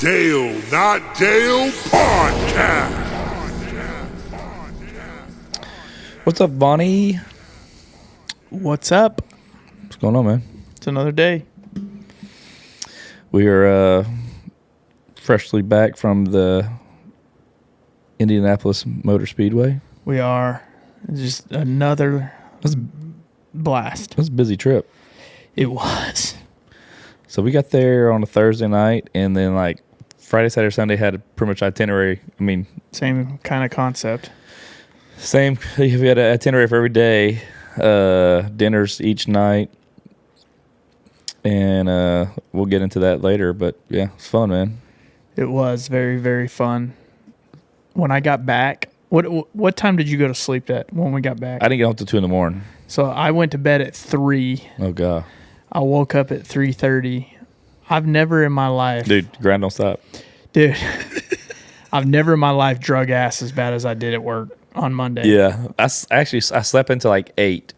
Dale Not Dale Podcast. What's up, Bonnie? What's up? What's going on, man? It's another day. We are freshly back from the Indianapolis Motor Speedway. We are. It's just another blast. It was a busy trip. It was. So we got there on a Thursday night, and then like Friday, Saturday, Sunday had a pretty much itinerary. I mean, Same kind of concept. same. We had an itinerary for every day, dinners each night, and we'll get into that later. But yeah, it's fun, man. It was very, very fun. When I got back, what time did you go to sleep at when we got back? I didn't get home till 2 a.m. So I went to bed at 3. Oh god, I woke up at 3:30. I've never in my life, dude, grind don't stop. dude. I've never in my life drug ass as bad as I did at work on Monday. Yeah, I slept until like 8,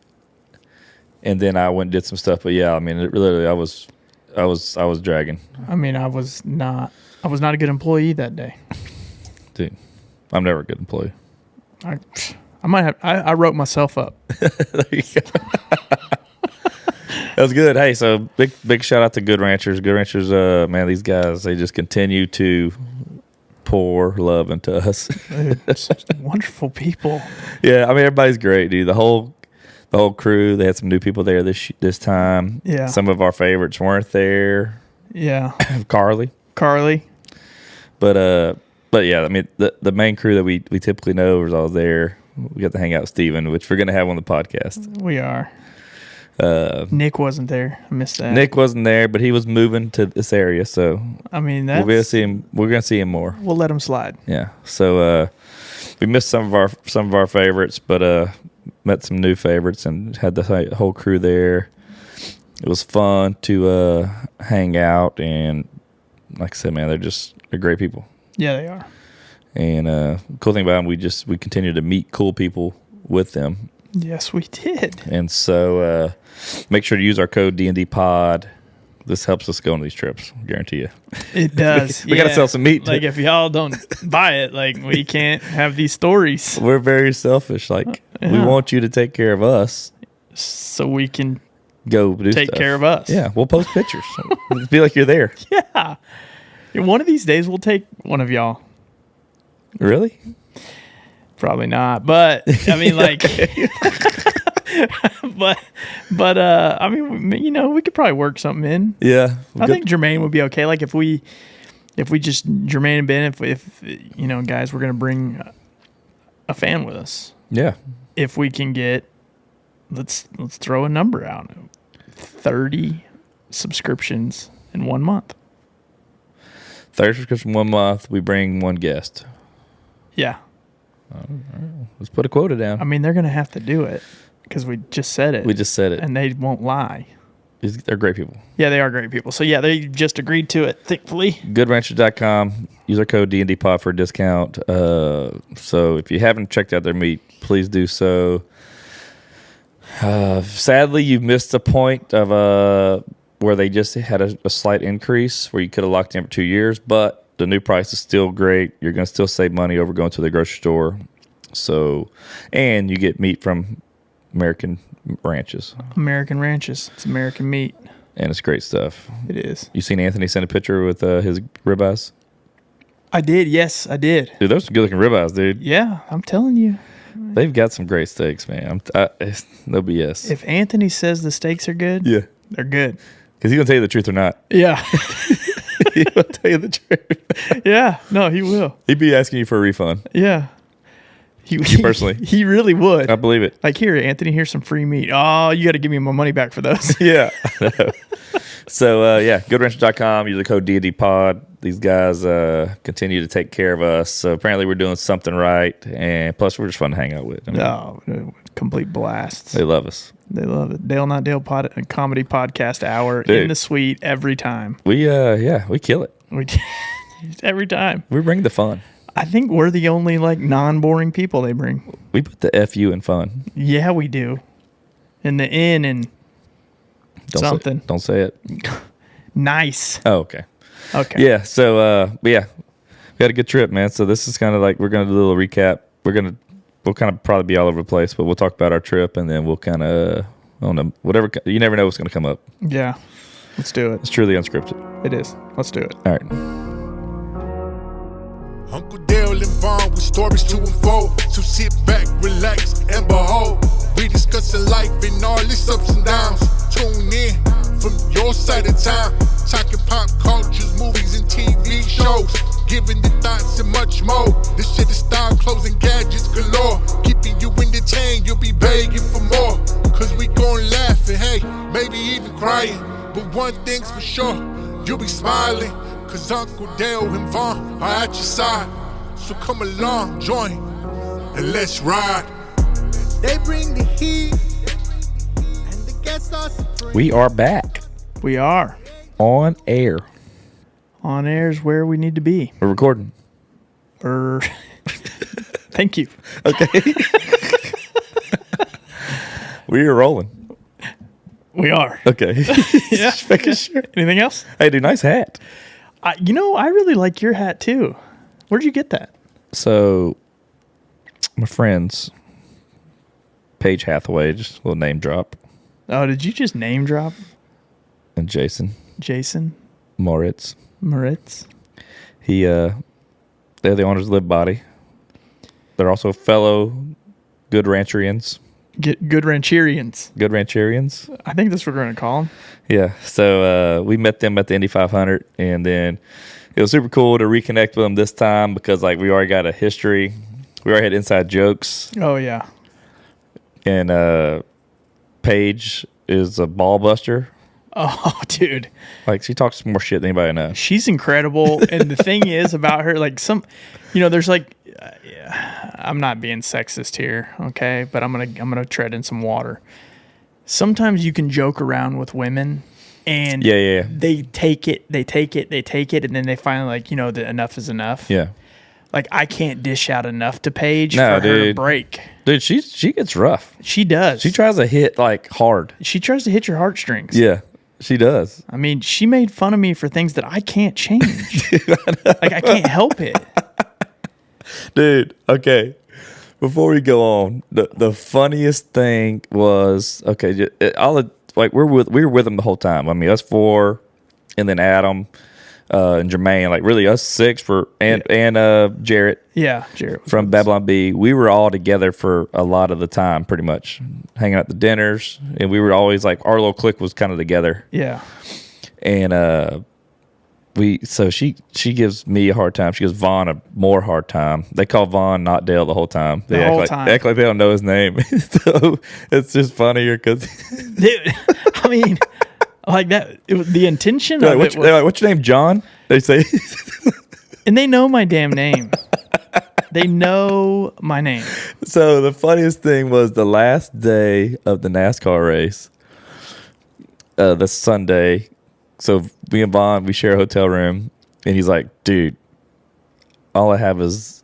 and then I went and did some stuff. But yeah, I mean, literally, I was dragging. I mean, I was not a good employee that day. Dude, I'm never a good employee. I might have. I wrote myself up. There you go. That was good. Hey, so big shout out to Good Ranchers. Good Ranchers, man, these guys, they just continue to pour love into us. Dude, such wonderful people. Yeah, I mean, everybody's great, dude. The whole crew. They had some new people there this time. Yeah. Some of our favorites weren't there. Yeah. Carly. But yeah, I mean, the main crew that we typically know was all there. We got to hang out with Steven, which we're going to have on the podcast. We are. Nick wasn't there. I missed that. Nick wasn't there, but he was moving to this area, so I mean, we'll be able to see him. We're going to see him more. We'll let him slide. Yeah. So we missed some of our favorites, but met some new favorites and had the whole crew there. It was fun to hang out, and like I said, man, they're great people. Yeah, they are. And cool thing about them, we continue to meet cool people with them. Yes, we did. And so make sure to use our code D&D Pod. This helps us go on these trips, guarantee you. It does. we got to sell some meat. Like, if y'all don't buy it, like, we can't have these stories. We're very selfish. Like, we want you to take care of us, so we can go do take stuff. care of us. Yeah, we'll post pictures. Be like you're there. Yeah. And one of these days, we'll take one of y'all. Really? Probably not, but I mean, like, but I mean, you know, we could probably work something in. Yeah, I think Jermaine would be okay. Like, if we just Jermaine and Ben, if you know, guys, we're gonna bring a fan with us. Yeah. If we can get, let's throw a number out, 30 subscriptions in 1 month. 30 subscription 1 month. We bring one guest. Yeah. Let's put a quota down. I mean, they're gonna have to do it because we just said it. We just said it, and they won't lie. They're great people. Yeah, they are great people. So yeah, they just agreed to it. Thankfully. GoodRanchers.com. Use our code D&D Pod for a discount. So if you haven't checked out their meat, please do so. Sadly, you've missed the point of where they just had a slight increase where you could have locked in for 2 years, but the new price is still great. You're going to still save money over going to the grocery store. So, and you get meat from American ranches. American ranches. It's American meat. And it's great stuff. It is. You seen Anthony send a picture with his ribeyes? I did. Yes, I did. Dude, those are good looking ribeyes, dude. Yeah, I'm telling you. They've got some great steaks, man. No BS. If Anthony says the steaks are good, Yeah. they're good. Because he's going to tell you the truth or not. Yeah. He will tell you the truth. Yeah. No, he will. He'd be asking you for a refund. Yeah. You personally. He really would. I believe it. Like, here, Anthony, here's some free meat. Oh, you got to give me my money back for those. Yeah. So, yeah, GoodRanchers.com. Use the code D&D Pod. These guys continue to take care of us. So apparently we're doing something right. And plus, we're just fun to hang out with. I mean, No, complete blasts. they love us. They love it. Dale Not Dale comedy podcast hour Dude. in the suite every time. We kill it. We every time. We bring the fun. I think we're the only like non-boring people they bring. We put the FU in fun. Yeah, we do. And the N and Don't something. Don't say it. Nice. Oh, okay. Okay. Yeah. So, but yeah, we had a good trip, man. So this is kind of like we're gonna do a little recap. We'll kind of probably be all over the place, but we'll talk about our trip and then we'll kind of, I don't know, whatever. You never know what's gonna come up. Yeah. Let's do it. It's truly unscripted. It is. Let's do it. All right. Uncle Dale and Vaughn with stories to unfold. So sit back, relax, and behold. We discussing life and all its ups and downs. Tune in from your side of town. Talking pop cultures, movies, and TV shows. Giving the thoughts and much more. This shit is style, clothes, and gadgets galore. Keeping you entertained, you'll be begging for more. Cause we gon' laugh and hey, maybe even crying. But one thing's for sure, you'll be smiling. Cause Uncle Dale and Vaughn are at your side. So come along, join, and let's ride. They bring the heat, and the guests are supreme. We are back We are. on air. On air is where we need to be. We're recording. Thank you. Okay. We are rolling. We are. Okay. Yeah. Just making sure. Anything else? Hey, dude, nice hat. I really like your hat too. Where'd you get that? So, my friends, Paige Hathaway, just a little name drop, Oh, did you just name drop and Jason Moritz. Moritz? They're the owners of Live Body. They're also fellow good rancherians. Good Rancherians. Good rancherians. I think that's what we're going to call them. Yeah. So we met them at the Indy 500, and then it was super cool to reconnect with them this time because like we already got a history. We already had inside jokes, Oh, yeah. and Paige is a ball buster. Oh, dude. Like she talks more shit than anybody knows. She's incredible. And the thing is about her, like there's like, I'm not being sexist here, okay? But I'm gonna tread in some water. Sometimes you can joke around with women, and Yeah. they take it, and then they finally like, that enough is enough. Yeah. Like I can't dish out enough to Paige No, for her to dude. break. Dude, she gets rough. She does. She tries to hit like hard. She tries to hit your heartstrings. Yeah, she does. I mean, she made fun of me for things that I can't change. Like I can't help it. Dude, okay. Before we go on, the funniest thing was we were with them the whole time. I mean, us four, and then Adam, and Jermaine, like really us six and Jarrett Yeah, Jared was from with us. Babylon B. We were all together for a lot of the time, pretty much hanging out the dinners, and we were always like our little clique was kind of together. Yeah. And she gives me a hard time. She gives Vaughn a more hard time. They call Vaughn not Dale the whole time. They act like they don't know his name. So it's just funnier because Dude, I mean, like that. The intention of it was, they're like, what's your name, John? They say, and they know my damn name. They know my name. So the funniest thing was the last day of the NASCAR race, the Sunday. So me and Vaughn, we share a hotel room, and he's like, dude, all I have is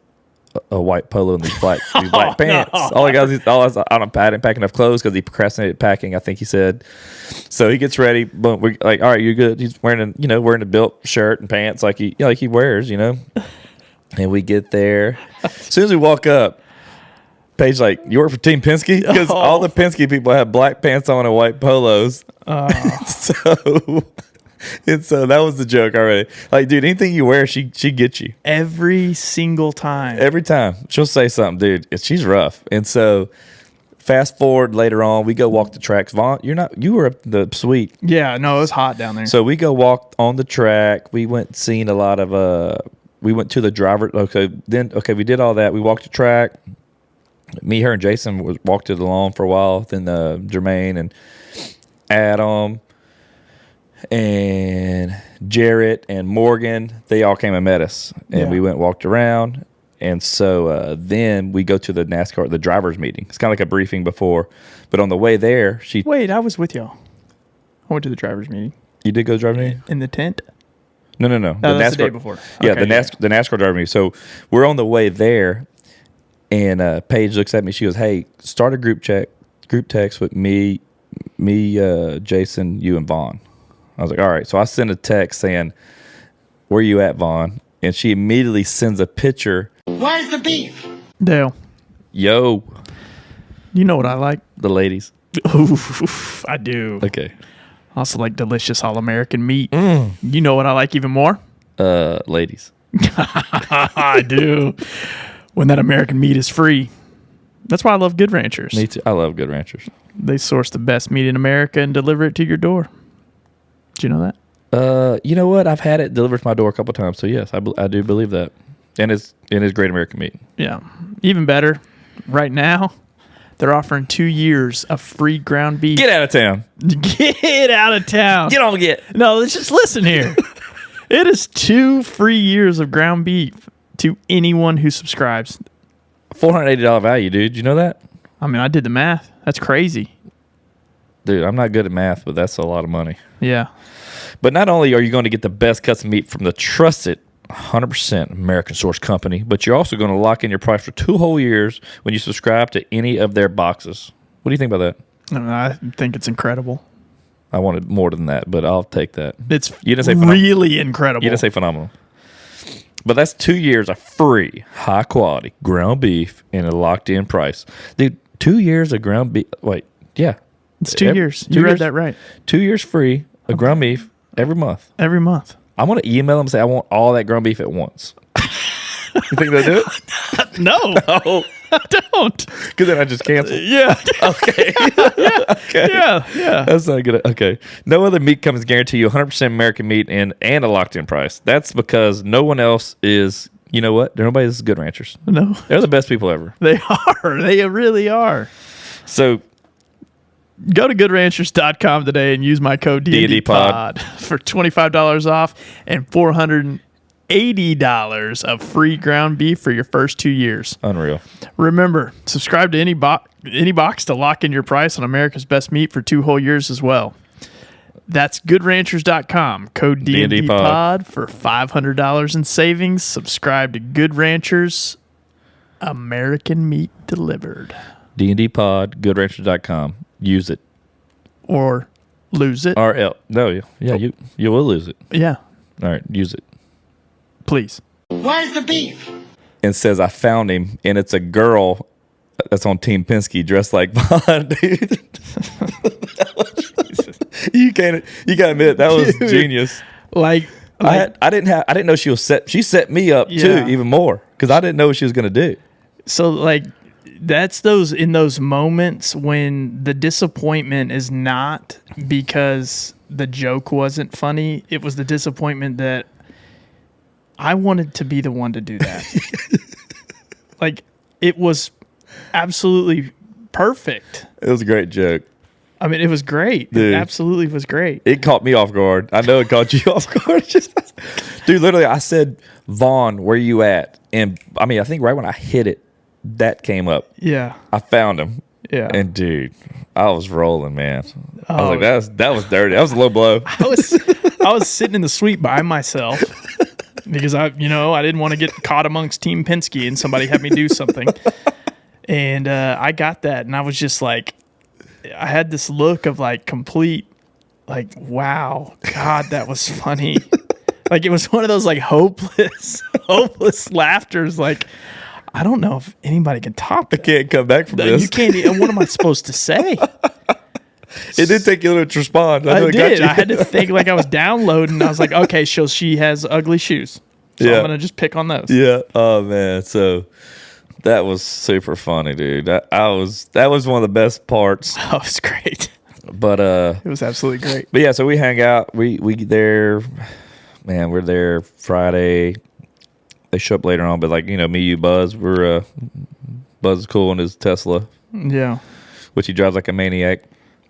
a white polo and these black pants. No. All I got is I didn't pack enough clothes because he procrastinated packing, I think he said. So he gets ready, but we're like, all right, you're good. He's wearing a built shirt and pants like he wears, And we get there. As soon as we walk up, Paige like, you work for Team Penske? Because all the Penske people have black pants on and white polos. So that was the joke already. Like, dude, anything you wear, she gets you. Every single time. Every time. She'll say something, dude. She's rough. And so fast forward later on, we go walk the tracks. Vaughn, you were up the suite. Yeah, no, it was hot down there. So we go walk on the track. We went seen a lot of we went to the driver. We did all that. We walked the track. Me, her, and Jason walked it along for a while. Then Jermaine and Adam and Jarrett and Morgan, they all came and met us. And we went and walked around. And so then we go to the NASCAR, the driver's meeting. It's kind of like a briefing before. But on the way there, Wait, I was with y'all. I went to the driver's meeting. You did go to the driver's meeting? In the tent? No. Oh, that's the day before. Yeah, Okay, the NASCAR driver meeting. So we're on the way there, and Paige looks at me. She goes, "Hey, start a group text with me, Jason, you, and Vaughn." I was like, "All right." So I sent a text saying, where you at, Vaughn? And she immediately sends a picture. Where's the beef? Dale, Yo, you know what I like? the ladies. Oof, I do. Okay. I also like delicious all-American meat. You know what I like even more? Ladies. I do. When that American meat is free. That's why I love Good Ranchers. Me too. I love Good Ranchers. They source the best meat in America and deliver it to your door. Did you know that? You know what? I've had it delivered to my door a couple times. So yes, I do believe that. And it's great American meat. Yeah. Even better, right now, they're offering 2 years of free ground beef. Get out of town. Get out of town. Get on get. No, let's just listen here. It is 2 free years of ground beef to anyone who subscribes. $480 value, dude. You know that? I mean, I did the math. That's crazy. Dude, I'm not good at math, but that's a lot of money. Yeah. But not only are you going to get the best cuts of meat from the trusted 100% American source company, but you're also going to lock in your price for 2 whole years when you subscribe to any of their boxes. What do you think about that? I think it's incredible. I wanted more than that, but I'll take that. It's You didn't say really incredible. You didn't say phenomenal. But that's 2 years of free, high quality ground beef and a locked in price. Dude, 2 years of ground beef. Wait, yeah. It's 2 years. You read that right. 2 years free of ground beef every month. Every month. I'm going to email them and say, I want all that ground beef at once. You think they'll do it? No. Oh, Don't. because then I just cancel. Yeah. Okay. Okay. Yeah. That's not good. Okay. No other meat companies guarantee you 100% American meat and a locked in price. That's because no one else is, you know what? Nobody's Good Ranchers. No. They're the best people ever. They are. They really are. So Go to goodranchers.com today and use my code DNDPod for $25 off and $480 of free ground beef for your first 2 years. unreal. Remember, subscribe to any box to lock in your price on America's best meat for 2 whole years as well. That's goodranchers.com. Code DNDPod for $500 in savings. Subscribe to Good Ranchers, American meat delivered. D&D Pod, goodranchers.com. Use it. Or lose it. No, yeah, you will lose it. Yeah, All right, use it. please. Where's the beef? And says, I found him, and it's a girl that's on Team Penske dressed like Bond, dude. You gotta admit, that was Dude. genius. Like I didn't know she set me up Yeah. too, even more, because I didn't know what she was gonna do. so like that's those moments when the disappointment is not because the joke wasn't funny. It was the disappointment that I wanted to be the one to do that. Like, it was absolutely perfect. It was a great joke. I mean, it was great. Dude. It absolutely was great. It caught me off guard. I know it caught you off guard. Dude, literally, I said, Vaughn, where you at? And I mean, I think right when I hit it, that came up. Yeah. I found him. Yeah. And dude, I was rolling, man. I was Oh. like, that was dirty. That was a low blow. I was sitting in the suite by myself because I didn't want to get caught amongst Team Penske and somebody had me do something. And I got that, and I was just like, I had this look of like complete, like, wow, God, that was funny. Like, it was one of those like hopeless laughters. Like, I don't know if anybody can top that. Can't come back from this. You can't. And what am I supposed to say? It did take you a little to respond. I know it got did. you. I had to think like I was downloading. I was like, okay, she has ugly shoes. So Yeah. I'm going to just pick on those. Yeah. Oh man. So that was super funny, dude. That was one of the best parts. Oh, it was great. But It was absolutely great. But yeah, so we hang out. We there, man. We're there Friday. They show up later on, but like me, you, Buzz. Buzz is cool in his Tesla, Yeah. which he drives like a maniac.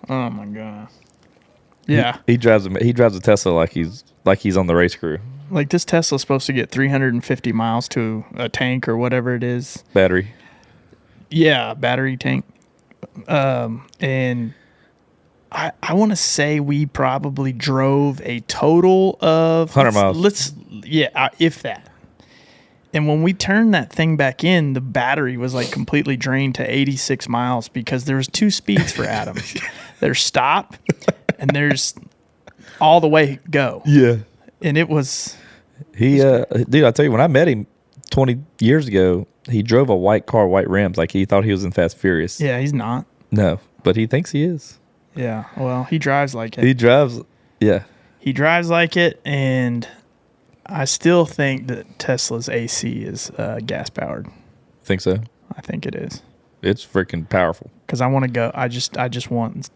Oh my God. Yeah. He drives a Tesla like he's on the race crew. Like, this Tesla's supposed to get 350 miles to a tank or whatever it is. Battery. Yeah, battery tank. And I want to say we probably drove a total of 100 miles. If that. And when we turned that thing back in, the battery was like completely drained to 86 miles because there was 2 speeds for Adam. There's stop and there's all the way go. Yeah. And it was Dude, I tell you, when I met him 20 years ago, he drove a white car, white rims, like he thought he was in Fast Furious. Yeah, he's not. No, but he thinks he is. Yeah, well, he drives like it. He drives, yeah. He drives like it, and I still think that Tesla's AC is gas powered. Think so? I think it is. It's freaking powerful. Because I want to go. I just want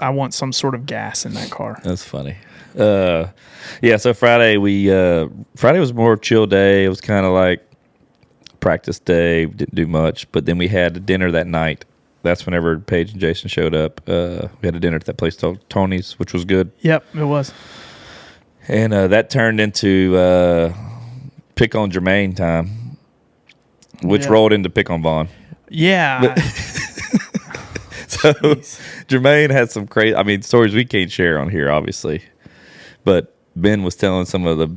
I want some sort of gas in that car. That's funny. Yeah. So Friday Friday was more chill day. It was kind of like practice day. Didn't do much, but then we had a dinner that night. That's whenever Paige and Jason showed up. We had a dinner at that place called Tony's, which was good. Yep, it was. And that turned into pick on Jermaine time, which rolled into pick on Vaughn. Yeah. So Jermaine had some crazy, stories we can't share on here, obviously. But Ben was telling some of the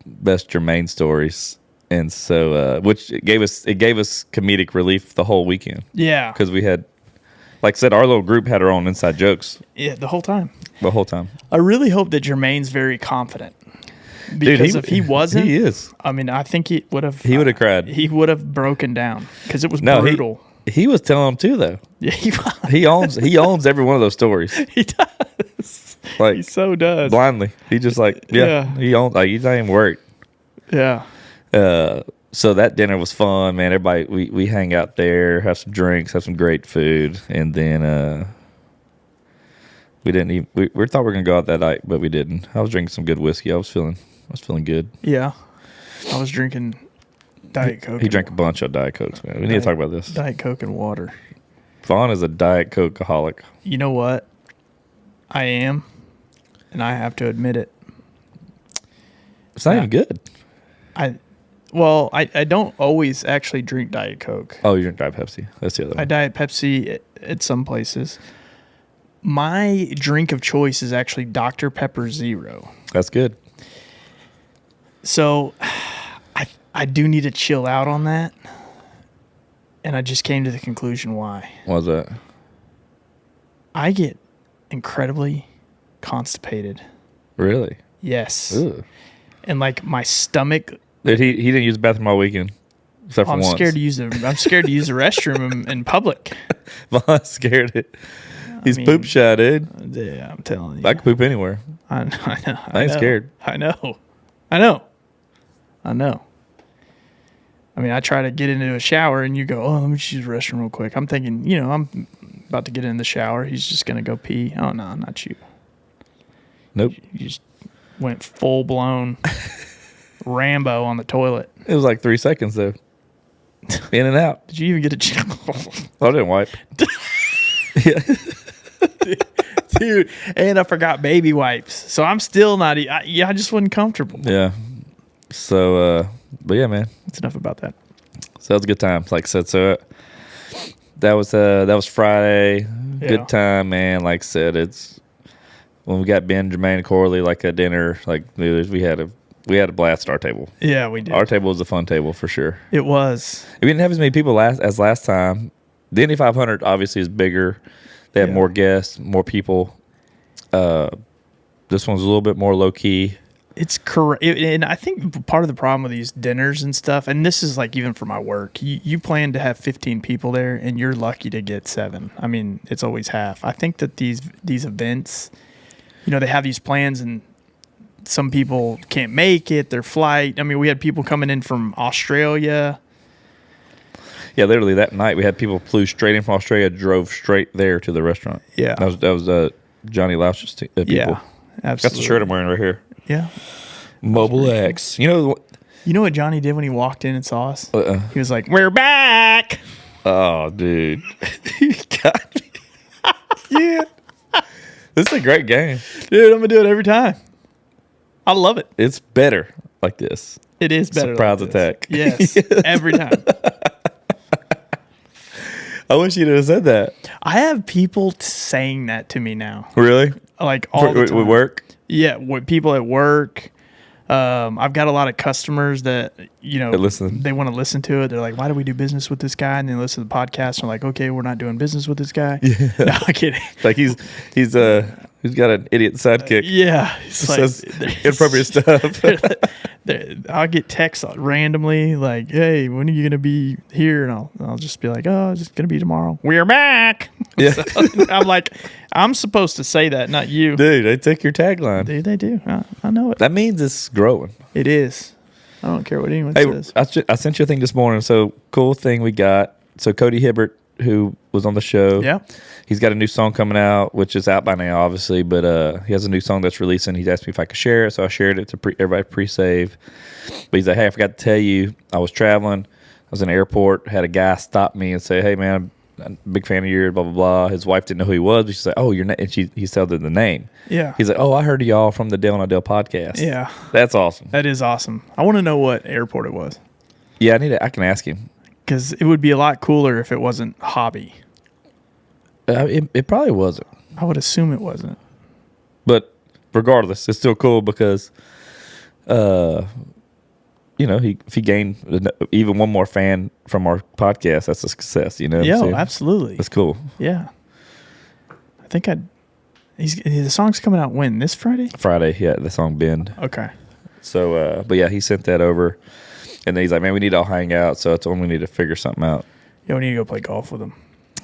best Jermaine stories. And so, which it gave us comedic relief the whole weekend. Yeah. Because we had, like I said, our little group had our own inside jokes. Yeah, the whole time. The whole time. I really hope that Jermaine's very confident. Because if he wasn't, he is. I think he would have. He would have cried. He would have broken down because it was brutal. He was telling them too, though. Yeah, he was. He owns every one of those stories. He does. Like he so does. Blindly. He just he owns, like, he's not even worried. Yeah. So that dinner was fun, man. Everybody, we hang out there, have some drinks, have some great food, and then we didn't even. We thought we were gonna go out that night, but we didn't. I was drinking some good whiskey. I was feeling good. Yeah, I was drinking Diet Coke. He drank a bunch of Diet Cokes, man. We need to talk about this. Diet Coke and water. Vaughn is a Diet Coke-aholic. You know what? I am, and I have to admit it. It's not even good. I don't always actually drink Diet Coke. Oh, you drink Diet Pepsi. That's the other one. I Diet Pepsi at some places. My drink of choice is actually Dr. Pepper Zero. That's good. So I do need to chill out on that. And I just came to the conclusion why. What was that? I get incredibly constipated. Really? Yes. Ugh. And like my stomach. Dude, he didn't use the bathroom all weekend. Except for I'm once. scared to use the restroom in public. Vaughn's scared. He's poop shy, dude. Yeah, I'm telling you. I can poop anywhere. I know. I ain't scared. I know. I try to get into a shower and you go, oh, let me just use the restroom real quick. I'm thinking, I'm about to get in the shower. He's just going to go pee. Oh, no, not you. Nope. You just went full blown Rambo on the toilet. It was like 3 seconds, though. In and out. Did you even get a chance? I didn't wipe. Yeah. Dude, and I forgot baby wipes. So I'm still not, I just wasn't comfortable. Yeah. So, but yeah, man. That's enough about that. So that was a good time. Like I said, so that was Friday. Yeah. Good time, man. Like I said, it's when we got Ben, Jermaine, and Corley, like at dinner, like we had a blast at our table. Yeah, we did. Our table was a fun table for sure. It was. We didn't have as many people as last time. The Indy 500 obviously is bigger. They have more guests, more people. This one's a little bit more low key. It's correct. And I think part of the problem with these dinners and stuff, and this is like even for my work, you plan to have 15 people there and you're lucky to get 7. I mean, it's always half. I think that these events, they have these plans and some people can't make it, their flight. I mean, we had people coming in from Australia. Yeah, literally that night we had people flew straight in from Australia, drove straight there to the restaurant. Yeah. That was Johnny Lausch's people. Yeah, absolutely. That's the shirt I'm wearing right here. Yeah. Mobile X. You know what Johnny did when he walked in and saw us? He was like, "We're back." Oh, dude. You got me. Yeah. This is a great game. Dude, I'm going to do it every time. I love it. It's better like this. It is better. Surprise like attack. Yes. Every time. I wish you'd have said that. I have people saying that to me now. Really? Like all the time. With work? Yeah, with people at work. I've got a lot of customers that, listen. They want to listen to it. They're like, why do we do business with this guy? And they listen to the podcast and they're like, okay, we're not doing business with this guy. Yeah. No, I'm kidding. Like he's He's got an idiot sidekick. Yeah. It's Says inappropriate stuff. I'll get texts randomly like, "Hey, when are you gonna be here?" And I'll just be like, "Oh, it's gonna be tomorrow. We're back." Yeah. So I'm like, I'm supposed to say that, not you. Dude, they take your tagline. Dude, they do. I know it. That means it's growing. It is. I don't care what anyone Hey, says. I sent you a thing this morning. So cool thing we got. So Cody Hibbert, who was on the show, Yeah. he's got a new song coming out, which is out by now, obviously. But he has a new song that's releasing. He's asked me if I could share it, so I shared it to everybody pre-save. But he's like, "Hey, I forgot to tell you, I was traveling. I was in the airport. Had a guy stop me and say, 'Hey, man, I'm a big fan of yours.' Blah blah blah." His wife didn't know who he was, but she's like, "Oh, you're not." And he told her the name. Yeah. He's like, "Oh, I heard of y'all from the Dale and Adele podcast." Yeah. That's awesome. That is awesome. I want to know what airport it was, Yeah, I can ask him. because it would be a lot cooler if it wasn't Hobby. It probably wasn't. I would assume it wasn't. But regardless, it's still cool because, if he gained even one more fan from our podcast, that's a success. You know? what I'm saying? Absolutely. That's cool. Yeah. I think the song's coming out when? This Friday? Friday, yeah, the song Bend. Okay. So, but yeah, he sent that over, and then he's like, "Man, we need to all hang out." So I told him we need to figure something out. Yeah, we need to go play golf with him.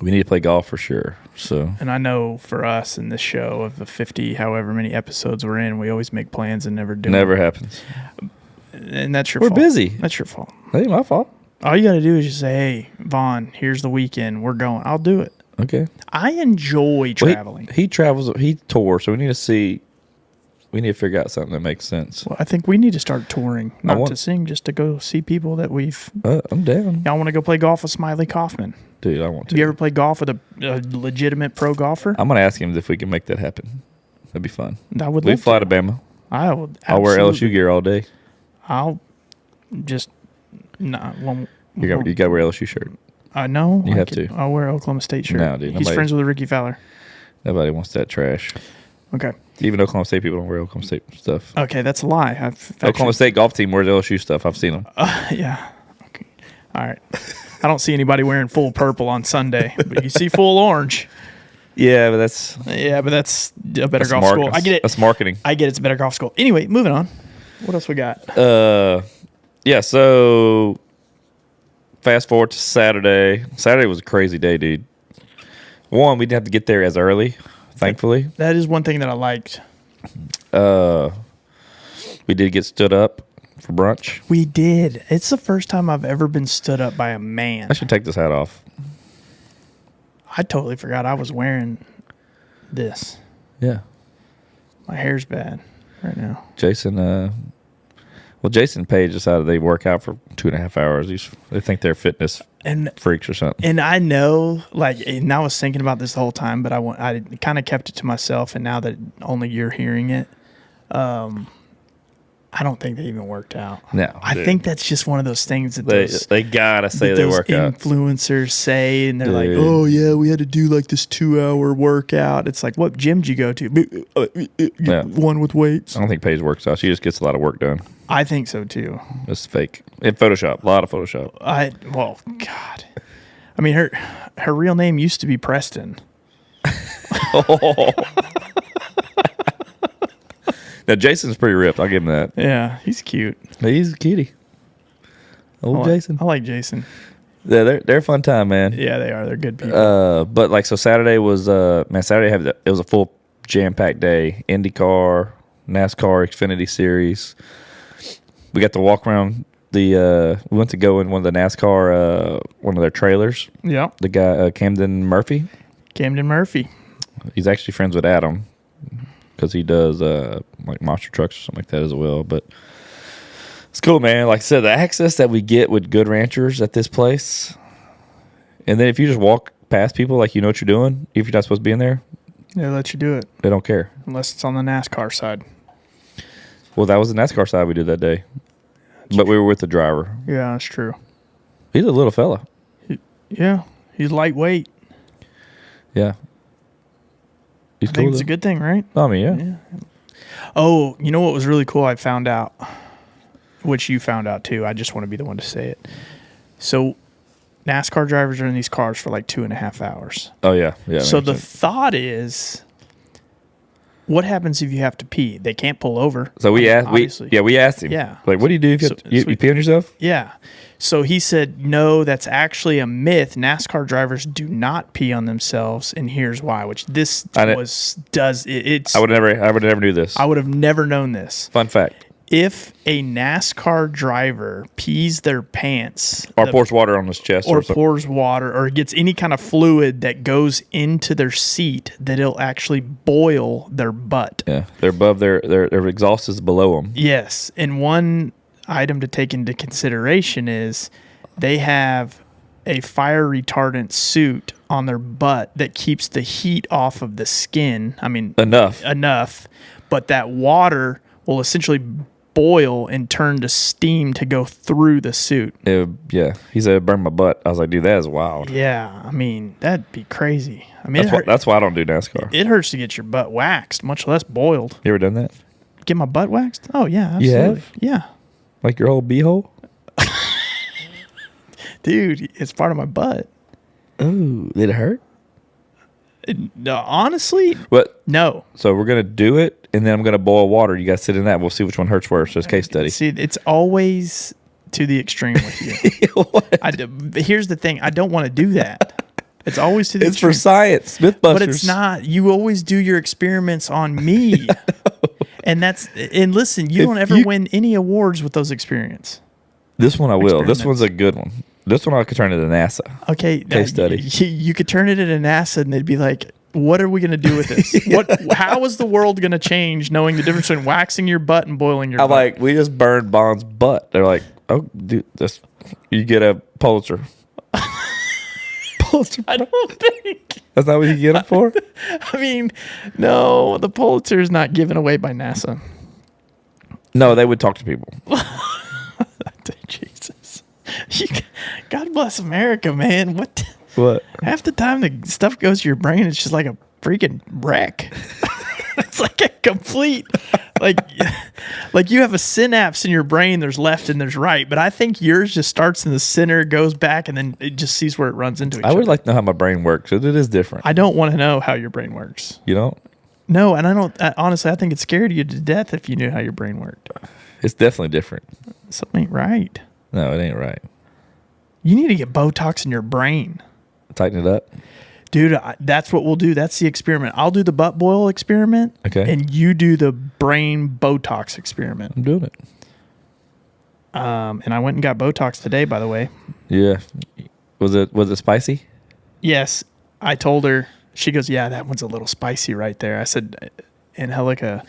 We need to play golf for sure. So, And I know for us in this show of the 50, however many episodes we're in, we always make plans and never do never them. happens. And that's your We're fault. busy. That's your fault. That ain't my fault. All you got to do is just say, "Hey, Vaughn, here's the weekend. We're going." I'll do it. Okay. I enjoy traveling. He travels. He tours. So we need to see. We need to figure out something that makes sense. Well, I think we need to start touring, not want- to sing, just to go see people that we've. I'm down, Y'all want to go play golf with Smiley Kaufman? dude. I want to. Have you ever played golf with a legitimate pro golfer? I'm gonna ask him if we can make that happen. That'd be fun. I would. We love fly to. to Bama. I would. I'll wear absolutely. LSU gear all day. I'll just not. Well, You got to wear LSU shirt. I know. You I have could- to. I'll wear Oklahoma State shirt. No, dude, He's nobody- friends with Ricky Fowler. Nobody wants that trash. Okay. Even Oklahoma State people don't wear Oklahoma State stuff. Okay, that's a lie. Oklahoma State golf team wears LSU stuff. I've seen them. Yeah. Okay. All right. I don't see anybody wearing full purple on Sunday, but you see full orange. Yeah, but that's Yeah, but that's a better golf mar- school. I get it. That's marketing. I get it's a better golf school. Anyway, moving on. What else we got? Yeah. So fast forward to Saturday. Saturday was a crazy day, dude. One, we didn't have to get there as early, thankfully. That is one thing that I liked. We did get stood up for brunch. We did. It's the first time I've ever been stood up by a man. I should take this hat off. I totally forgot I was wearing this. Yeah. My hair's bad right now. Jason Jason Page decided they work out for 2.5 hours. They think they're fitness And freaks or something. And I know, and I was thinking about this the whole time, but I kind of kept it to myself. And now that only you're hearing it, I don't think they even worked out. No, I dude. think that's just one of those things that They gotta say that they those work out. influencers say, and they're like, Dude. "Oh yeah, we had to do like this 2-hour workout." It's like, what gym did you go to? Yeah. One with weights. I don't think Paige works out. She just gets a lot of work done. I think so too. It's fake. In Photoshop, a lot of Photoshop. Well, God, I mean her real name used to be Preston. Now Jason's pretty ripped. I'll give him that. Yeah, he's cute. He's a cutie. Old Jason. I like Jason. Yeah, they're a fun time, man. Yeah, they are. They're good people. But like so, Saturday was Saturday it was a full jam packed day. IndyCar, NASCAR, Xfinity Series. We got to walk around we went to go in one of the NASCAR one of their trailers. Yeah, The guy Camden Murphy. Camden Murphy. He's actually friends with Adam because he does like monster trucks or something like that as well. But it's cool, man. Like I said, the access that we get with good ranchers at this place, and then if you just walk past people like you know what you're doing, if you're not supposed to be in there, They let you do it they don't care. unless it's on the NASCAR side. Well, that was the NASCAR side we did that day, but we were with the driver. Yeah, that's true. He's a little fella. Yeah, he's lightweight. Yeah, he's I think cool. it's a good thing, right? I mean, yeah. Oh, you know what was really cool? I found out, which you found out too. I just want to be the one to say it. So, NASCAR drivers are in these cars for like 2.5 hours. Oh yeah, yeah. So makes the sense. thought is, what happens if you have to pee? They can't pull over. So we asked. obviously. We asked him. Yeah. Like, what do you do if you pee on yourself? Yeah. So he said, no, that's actually a myth. NASCAR drivers do not pee on themselves, and here's why. Which this I would never knew this. I would have never known this. Fun fact. If a NASCAR driver pees their pants Or pours water on his chest. or something. pours water or gets any kind of fluid that goes into their seat, that it'll actually boil their butt. Yeah, they're above their exhaust is below them. Yes. And one item to take into consideration is they have a fire retardant suit on their butt that keeps the heat off of the skin. I mean, enough, but that water will essentially boil and turn to steam to go through the suit. Yeah, he said burn my butt. I was like, dude, that is wild. Yeah, I mean, that'd be crazy. I mean, That's why I don't do NASCAR. It hurts to get your butt waxed, much less boiled. You ever done that? Get my butt waxed? Oh yeah, absolutely. You have? Yeah. Like your whole beehole? Dude, it's part of my butt. Ooh, did it hurt? No, honestly, What? no. So we're gonna do it, and then I'm gonna boil water. You guys sit in that. We'll see which one hurts worse. Just case study. See, it's always to the extreme with you. Here's the thing: I don't want to do that. It's always to the It's extreme. for science, MythBusters. But it's not. You always do your experiments on me, and listen, you don't ever win any awards with those experiments. This one I will. This one's a good one. This one I could turn into NASA. Okay, Case study. You could turn it into NASA, and they'd be like, "What are we going to do with this? How is the world going to change knowing the difference between waxing your butt and boiling your butt?" I'm like, we just burned Bond's butt. They're like, oh, dude, you get a Pulitzer. Pulitzer. I don't think. That's not what you get it for? I mean, no, the Pulitzer is not given away by NASA. No, they would talk to people. Jesus. God bless America, man. What? Half the time the stuff goes to your brain, it's just like a freaking wreck. It's like a complete, like you have a synapse in your brain. There's left and there's right, but I think yours just starts in the center, goes back, and then it just sees where it runs into each other. I would like to know how my brain works. It is different. I don't want to know how your brain works. You don't? No, and I don't. Honestly, I think it scared you to death if you knew how your brain worked. It's definitely different. Something ain't right. No, it ain't right. You need to get Botox in your brain. Tighten it up. Dude, that's what we'll do. That's the experiment. I'll do the butt boil experiment. Okay. And you do the brain Botox experiment. I'm doing it. And I went and got Botox today, by the way. Yeah. Was it spicy? Yes. I told her. She goes, yeah, that one's a little spicy right there. I said, Angelica,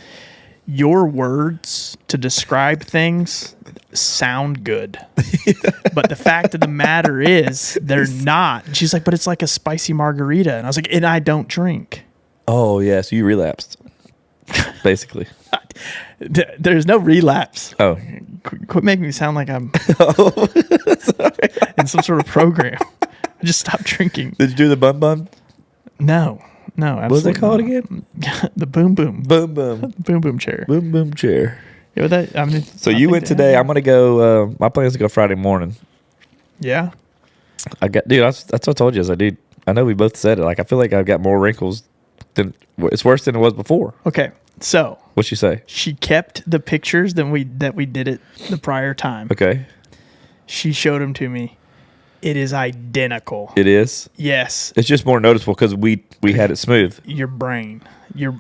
your words to describe things sound good. But the fact of the matter is they're not. And she's like, but it's like a spicy margarita. And I was like, and I don't drink. Oh, yeah. So you relapsed, basically. There's no relapse. Oh. Quit making me sound like I'm in some sort of program. I just stopped drinking. Did you do the bun bun? No, absolutely. What was it called again? The boom boom. Boom boom. Boom boom chair. Boom boom chair. Yeah, that, I mean, So you went today. I'm gonna go. My plan is to go Friday morning. Yeah. Dude. That's what I told you. I know we both said it. Like I feel like I've got more wrinkles than it's worse than it was before. Okay. So What'd she say? she kept the pictures that we did it the prior time. Okay. She showed them to me. It is identical. It is. Yes. It's just more noticeable because we had it smooth. Your brain tricks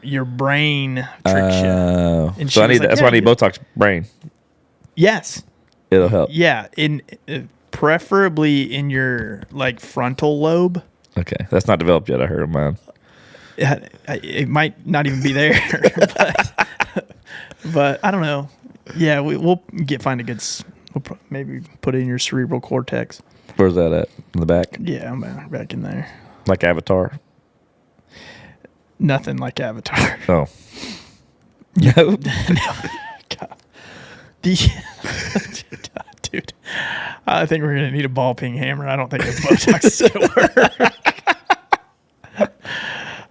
you. And So she was like, that's yeah, why I need Botox brain. Yes. It'll help. Yeah. Preferably in your like frontal lobe. Okay, that's not developed yet. I heard of mine. It might not even be there, but I don't know. Yeah, we'll find a good. We'll maybe put it in your cerebral cortex. Where's that at? In the back? Yeah, I'm back in there. Like Avatar? Nothing like Avatar. Oh. No. God. Dude, I think we're gonna need a ball peen hammer. I don't think the Botox is gonna work.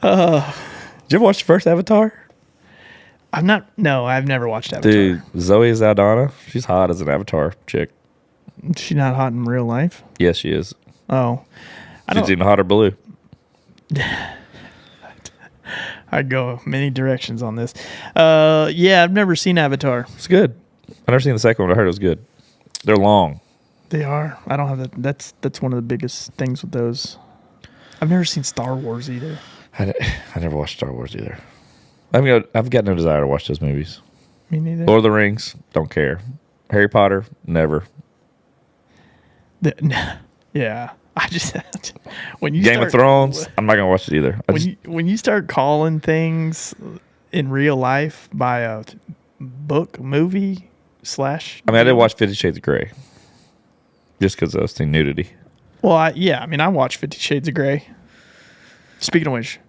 Did you ever watch the first Avatar? I've never watched Avatar. Dude, Zoe Saldana, she's hot as an Avatar chick. She's not hot in real life. Yes, she is. Oh, She's even hotter blue. I I go many directions on this. Yeah, I've never seen Avatar. It's good. I've never seen the second one, but I heard it was good. They're long. They are. I don't have that. That's one of the biggest things with those. I've never seen Star Wars either. I never watched Star Wars either. I've got no desire to watch those movies. Me neither. Lord of the Rings, don't care. Harry Potter, never. Yeah, I just when you Game start, of Thrones, I'm not gonna watch it either. When you start calling things in real life by a book, movie / I did watch 50 Shades of Grey, just because I was seeing nudity. Well, I watched 50 Shades of Grey. Speaking of which,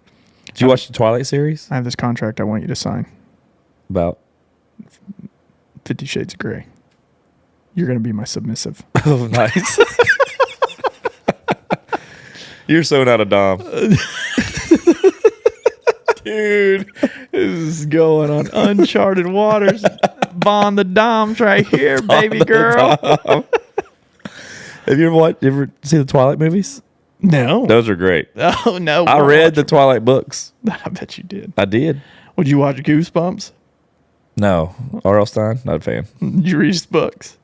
Did you watch the Twilight series? I have this contract I want you to sign. About 50 Shades of Grey. You're going to be my submissive. Oh, nice. You're so not a dom. Dude, this is going on uncharted waters. Bond the Doms right here, baby girl. Have you ever seen the Twilight movies? No. Those are great. Oh, no. I read the Twilight books. I bet you did. I did. Would you watch Goosebumps? No. R.L. Stein, not a fan. Did you read his books?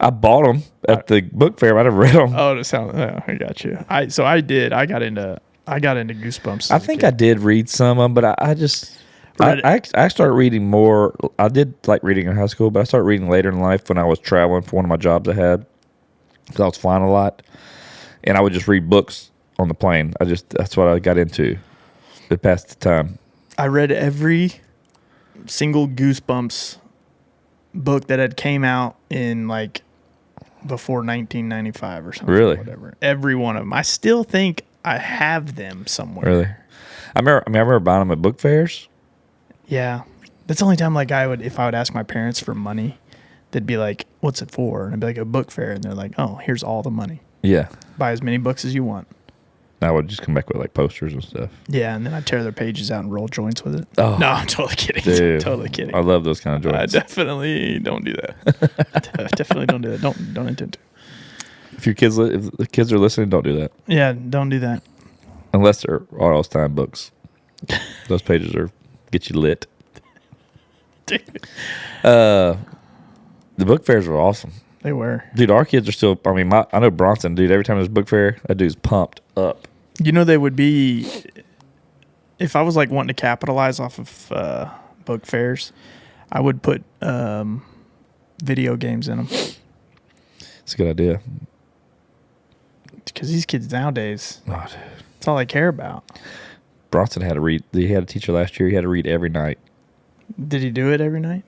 I bought them at the book fair. I never read them. Oh, I got you. I did. I got into Goosebumps. I think I did read some of them, but I started reading more. I did like reading in high school, but I started reading later in life when I was traveling for one of my jobs I had, because I was flying a lot, and I would just read books on the plane. That's what I got into. It passed the time. I read every single Goosebumps book that had came out in like before 1995 or something. Really? Whatever. Every one of them. I still think I have them somewhere. Really? I remember buying them at book fairs. Yeah. That's the only time if I would ask my parents for money, they'd be like, "What's it for?" And I'd be like, "A book fair." And they're like, "Oh, here's all the money. Yeah. Buy as many books as you want." I would just come back with like posters and stuff. Yeah, and then I'd tear their pages out and roll joints with it. Oh, no, I'm totally kidding. Dude, totally kidding. I love those kind of joints. I definitely don't do that. Definitely don't do that. Don't intend to. If the kids are listening, don't do that. Yeah, don't do that. Unless they're R.L. Stein books. Those pages get you lit. Dude. The book fairs were awesome. They were. Dude, our kids are still, I know Bronson, dude, every time there's a book fair, that dude's pumped up. You know, they would be, if I was like wanting to capitalize off of book fairs, I would put video games in them. It's a good idea. Because these kids nowadays, Oh, dude. that's all they care about. Bronson had to read, he had a teacher last year, he had to read every night. Did he do it every night?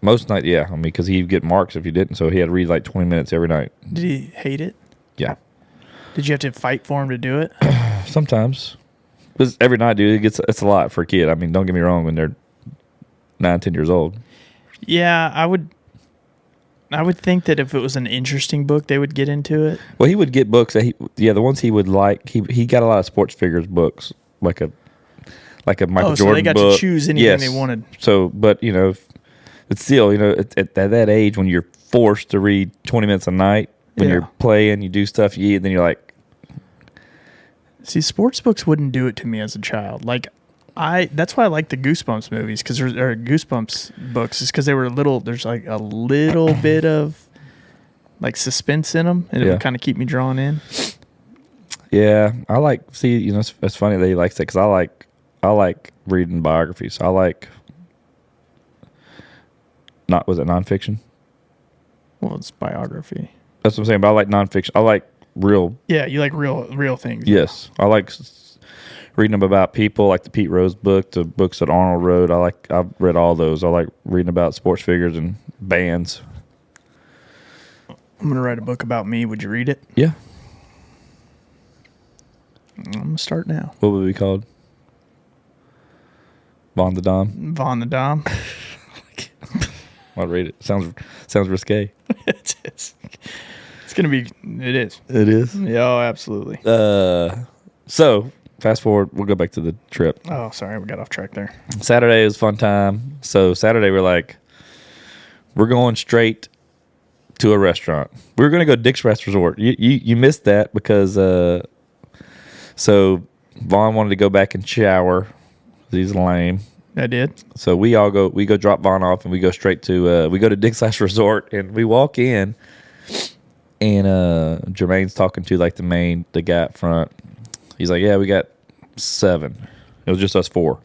Most night, yeah. Because he'd get marks if he didn't, so he had to read like 20 minutes every night. Did he hate it? Yeah. Did you have to fight for him to do it? Sometimes. But every night, dude, it's a lot for a kid. Don't get me wrong, when they're 9, 10 years old. Yeah, I would think that if it was an interesting book, they would get into it. Well, he would get books that the ones he would like. He got a lot of sports figures books, like a Michael Jordan book. So they got to choose anything they wanted. So, but it's still, at that age when you're forced to read 20 minutes a night, when you're playing, you do stuff, you eat, and then you're like. See, sports books wouldn't do it to me as a child. That's why I like the Goosebumps movies, or Goosebumps books, is because they were there's like a little bit of like suspense in them, and it would kind of keep me drawn in. Yeah, it's funny that he likes that, because I like reading biographies. I like, was it nonfiction? Well, it's biography. That's what I'm saying, but I like nonfiction. I like real. Yeah, you like real things. Yes, I like reading them about people, like the Pete Rose book, the books that Arnold wrote. I've read all those. I like reading about sports figures and bands. I'm gonna write a book about me. Would you read it? Yeah. I'm gonna start now. What would it be called? Von the Dom. Von the Dom. I'll read it. Sounds risque. It's gonna be. It is. It is. Yeah, oh, absolutely. So fast forward. We'll go back to the trip. Oh, sorry, we got off track there. Saturday was a fun time. So Saturday we're going straight to a restaurant. We were going to go to Dick's Rest Resort. You missed that because so Vaughn wanted to go back and shower. He's lame. I did. So we go drop Vaughn off, and we go straight to we go to Dick's Last Resort, and we walk in, and Jermaine's talking to like the guy up front. He's like, yeah, we got 7. It was just us 4.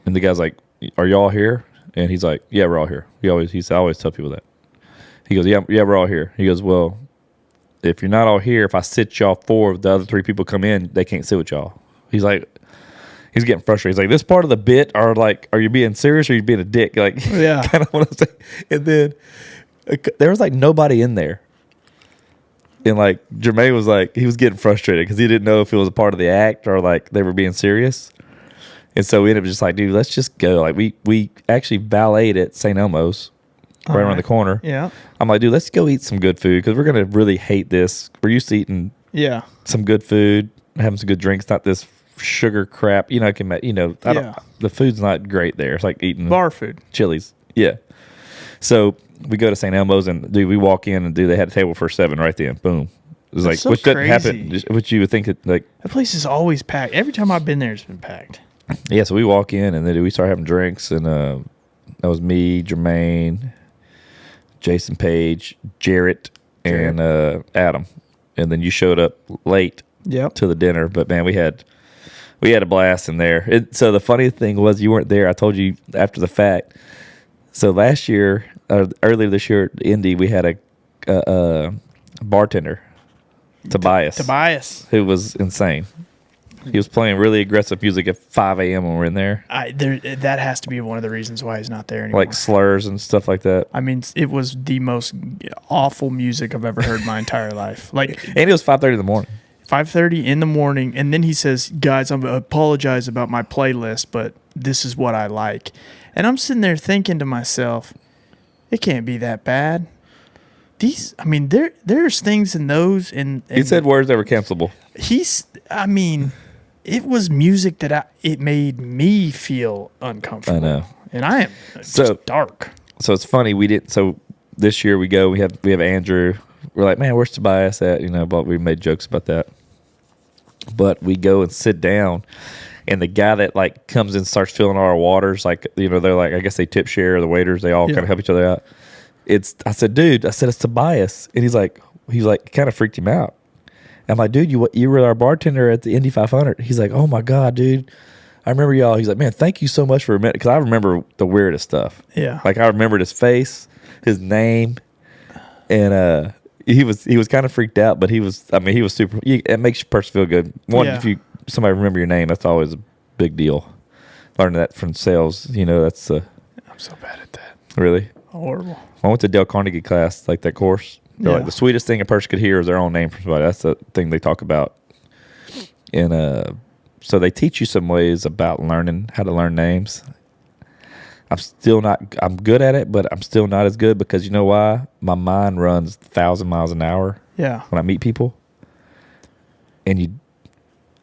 And the guy's like, are y'all here? And he's like, yeah, we're all here. I always tell people that. He goes, yeah, we're all here. He goes, well, if you're not all here, if I sit y'all 4, the other 3 people come in, they can't sit with y'all. He's getting frustrated. He's like, this part of the bit are like, are you being serious or are you being a dick? Like, Yeah. kind of what I'm saying. And then there was like nobody in there. And like Jermaine was like, he was getting frustrated because he didn't know if it was a part of the act or like they were being serious. And so we ended up just like, dude, let's just go. Like we actually valeted at St. Elmo's right around the corner. Yeah. I'm like, dude, let's go eat some good food because we're going to really hate this. We're used to eating some good food, having some good drinks, not this sugar crap. You know, the food's not great there. It's like eating Bar food. Chili's. Yeah. So we go to St. Elmo's and dude, we walk in and they had a table for 7 right then. Boom. It was That's like, so which doesn't crazy. happen, which you would think it like. That place is always packed. Every time I've been there, it's been packed. Yeah. So we walk in and then we start having drinks and that was me, Jermaine, Jason Page, Jarrett, and Adam. And then you showed up late to the dinner, but man, we had a blast in there. So the funny thing was you weren't there. I told you after the fact. So last year, earlier this year at Indy, we had a bartender, Tobias, who was insane. He was playing really aggressive music at 5 a.m. when we were in there. That has to be one of the reasons why he's not there anymore. Like slurs and stuff like that. I mean, it was the most awful music I've ever heard in my entire life. Like, and it was 5:30 in the morning. 5:30 in the morning, and then he says, guys, I apologize about my playlist, but this is what I like. And I'm sitting there thinking to myself, it can't be that bad. There's things in those. And He said words that were cancelable. It was music that it made me feel uncomfortable. I know. And I am just dark. So it's funny, so this year we have Andrew. We're like, man, where's Tobias at? You know, but we made jokes about that. But we go and sit down, and the guy that like comes in and starts filling our waters, like, you know, they're like, I guess they tip share, the waiters, they all kind of help each other out. I said, it's Tobias. And he's like, kind of freaked him out. I'm like, dude, you were our bartender at the Indy 500. He's like, oh my God, dude. I remember y'all. He's like, man, thank you so much for a minute. Because I remember the weirdest stuff. Yeah. Like I remembered his face, his name, and he was kind of freaked out, but he was super. It makes your person feel good. If somebody remember your name, that's always a big deal. Learning that from sales, you know, that's. I'm so bad at that. Really? Horrible. I went to Dale Carnegie class, like that course. They're like, the sweetest thing a person could hear is their own name from somebody. That's the thing they talk about. And so they teach you some ways about learning how to learn names. I'm good at it, but I'm still not as good because you know why? My mind runs 1,000 miles an hour when I meet people. And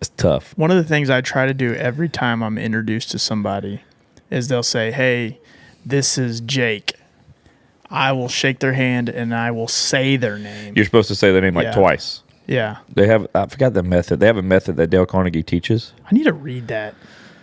it's tough. One of the things I try to do every time I'm introduced to somebody is they'll say, hey, this is Jake. I will shake their hand and I will say their name. You're supposed to say their name like twice. Yeah. I forgot the method. They have a method that Dale Carnegie teaches. I need to read that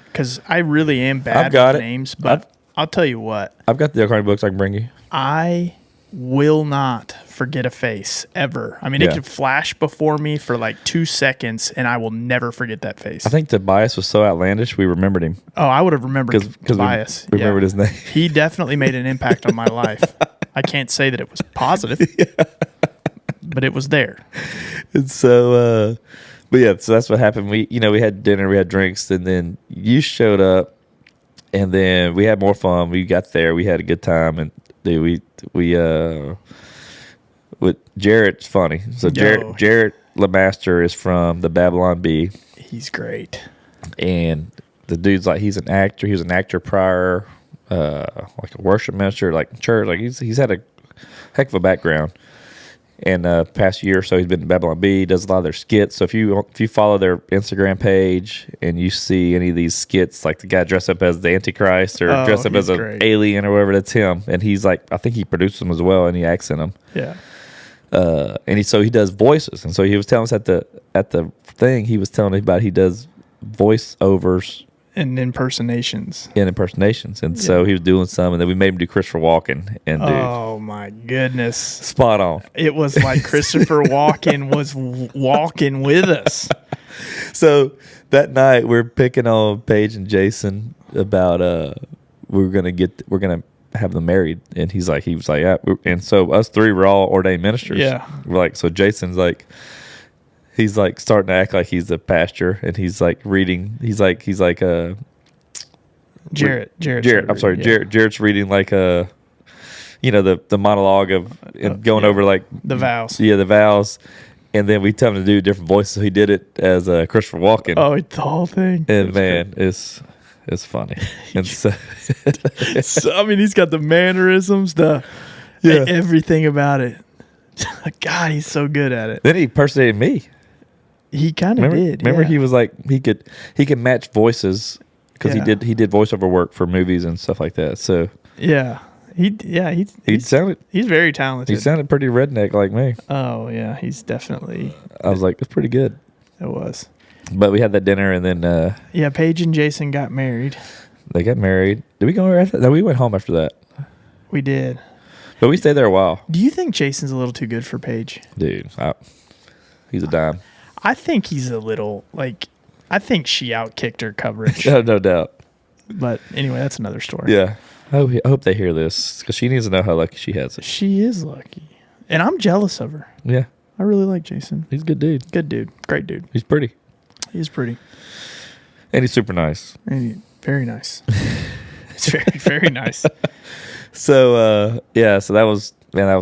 because I really am bad with names. But I'll tell you what. I've got the Dale Carnegie books I can bring you. I will not forget a face ever. I mean, it could flash before me for like 2 seconds and I will never forget that face. I think Tobias was so outlandish we remembered him. Oh, I would have remembered Tobias. We remembered his name. He definitely made an impact on my life. I can't say that it was positive, but it was there. And so, so that's what happened. We had dinner, we had drinks, and then you showed up, and then we had more fun. We got there, we had a good time, and we with Jarrett's funny. So Jarrett LeMaster is from the Babylon Bee. He's great, and the dude's like he's an actor. He was an actor prior. Like a worship minister, like church, like he's had a heck of a background. And past year or so, he's been in Babylon Bee. Does a lot of their skits. So if you follow their Instagram page and you see any of these skits, like the guy dressed up as the Antichrist or dressed up as an alien or whatever, that's him. And he's like, I think he produced them as well, and he acts in them. Yeah. And he does voices. And so he was telling us at the thing, he was telling us about he does voiceovers And impersonations. and impersonations, and so he was doing some, and then we made him do Christopher Walken, and dude, Oh my goodness. spot on. It was like Christopher Walken was walking with us. So that night we're picking on Paige and Jason about we're gonna have them married, and he was like, yeah. And so us three were all ordained ministers. Yeah. We're like, so Jason's like, he's like starting to act like he's a pastor, and he's like reading. He's like Jared. I'm sorry, Yeah. Jared's reading like the monologue of and going over like The vows. Yeah, the vows. And then we tell him to do different voices. So he did it as Christopher Walken. Oh, the whole thing. And man, it's funny. And so, So, I mean, he's got the mannerisms, everything about it. God, he's so good at it. then he impersonated me. He kind of did. Remember, yeah. he was like he could match voices because Yeah. he did voiceover work for movies and stuff like that. So Yeah. He's very talented. he sounded pretty redneck like me. Oh yeah, he's definitely. I was like, it's pretty good. It was. But we had that dinner, and then Yeah, Paige and Jason got married. they got married. Did we go after that? No, we went home after that. We did. But we stayed there a while. Do you think Jason's a little too good for Paige? Dude, he's a dime. I think he's a little like. I think she outkicked her coverage. No doubt. But anyway, that's another story. Yeah. I hope they hear this because she needs to know how lucky she has it. She is lucky, and I'm jealous of her. Yeah. I really like Jason. He's a good dude. Good dude. Great dude. He's pretty. He's pretty. And he's super nice. And very nice. It's very, very nice. So, so that was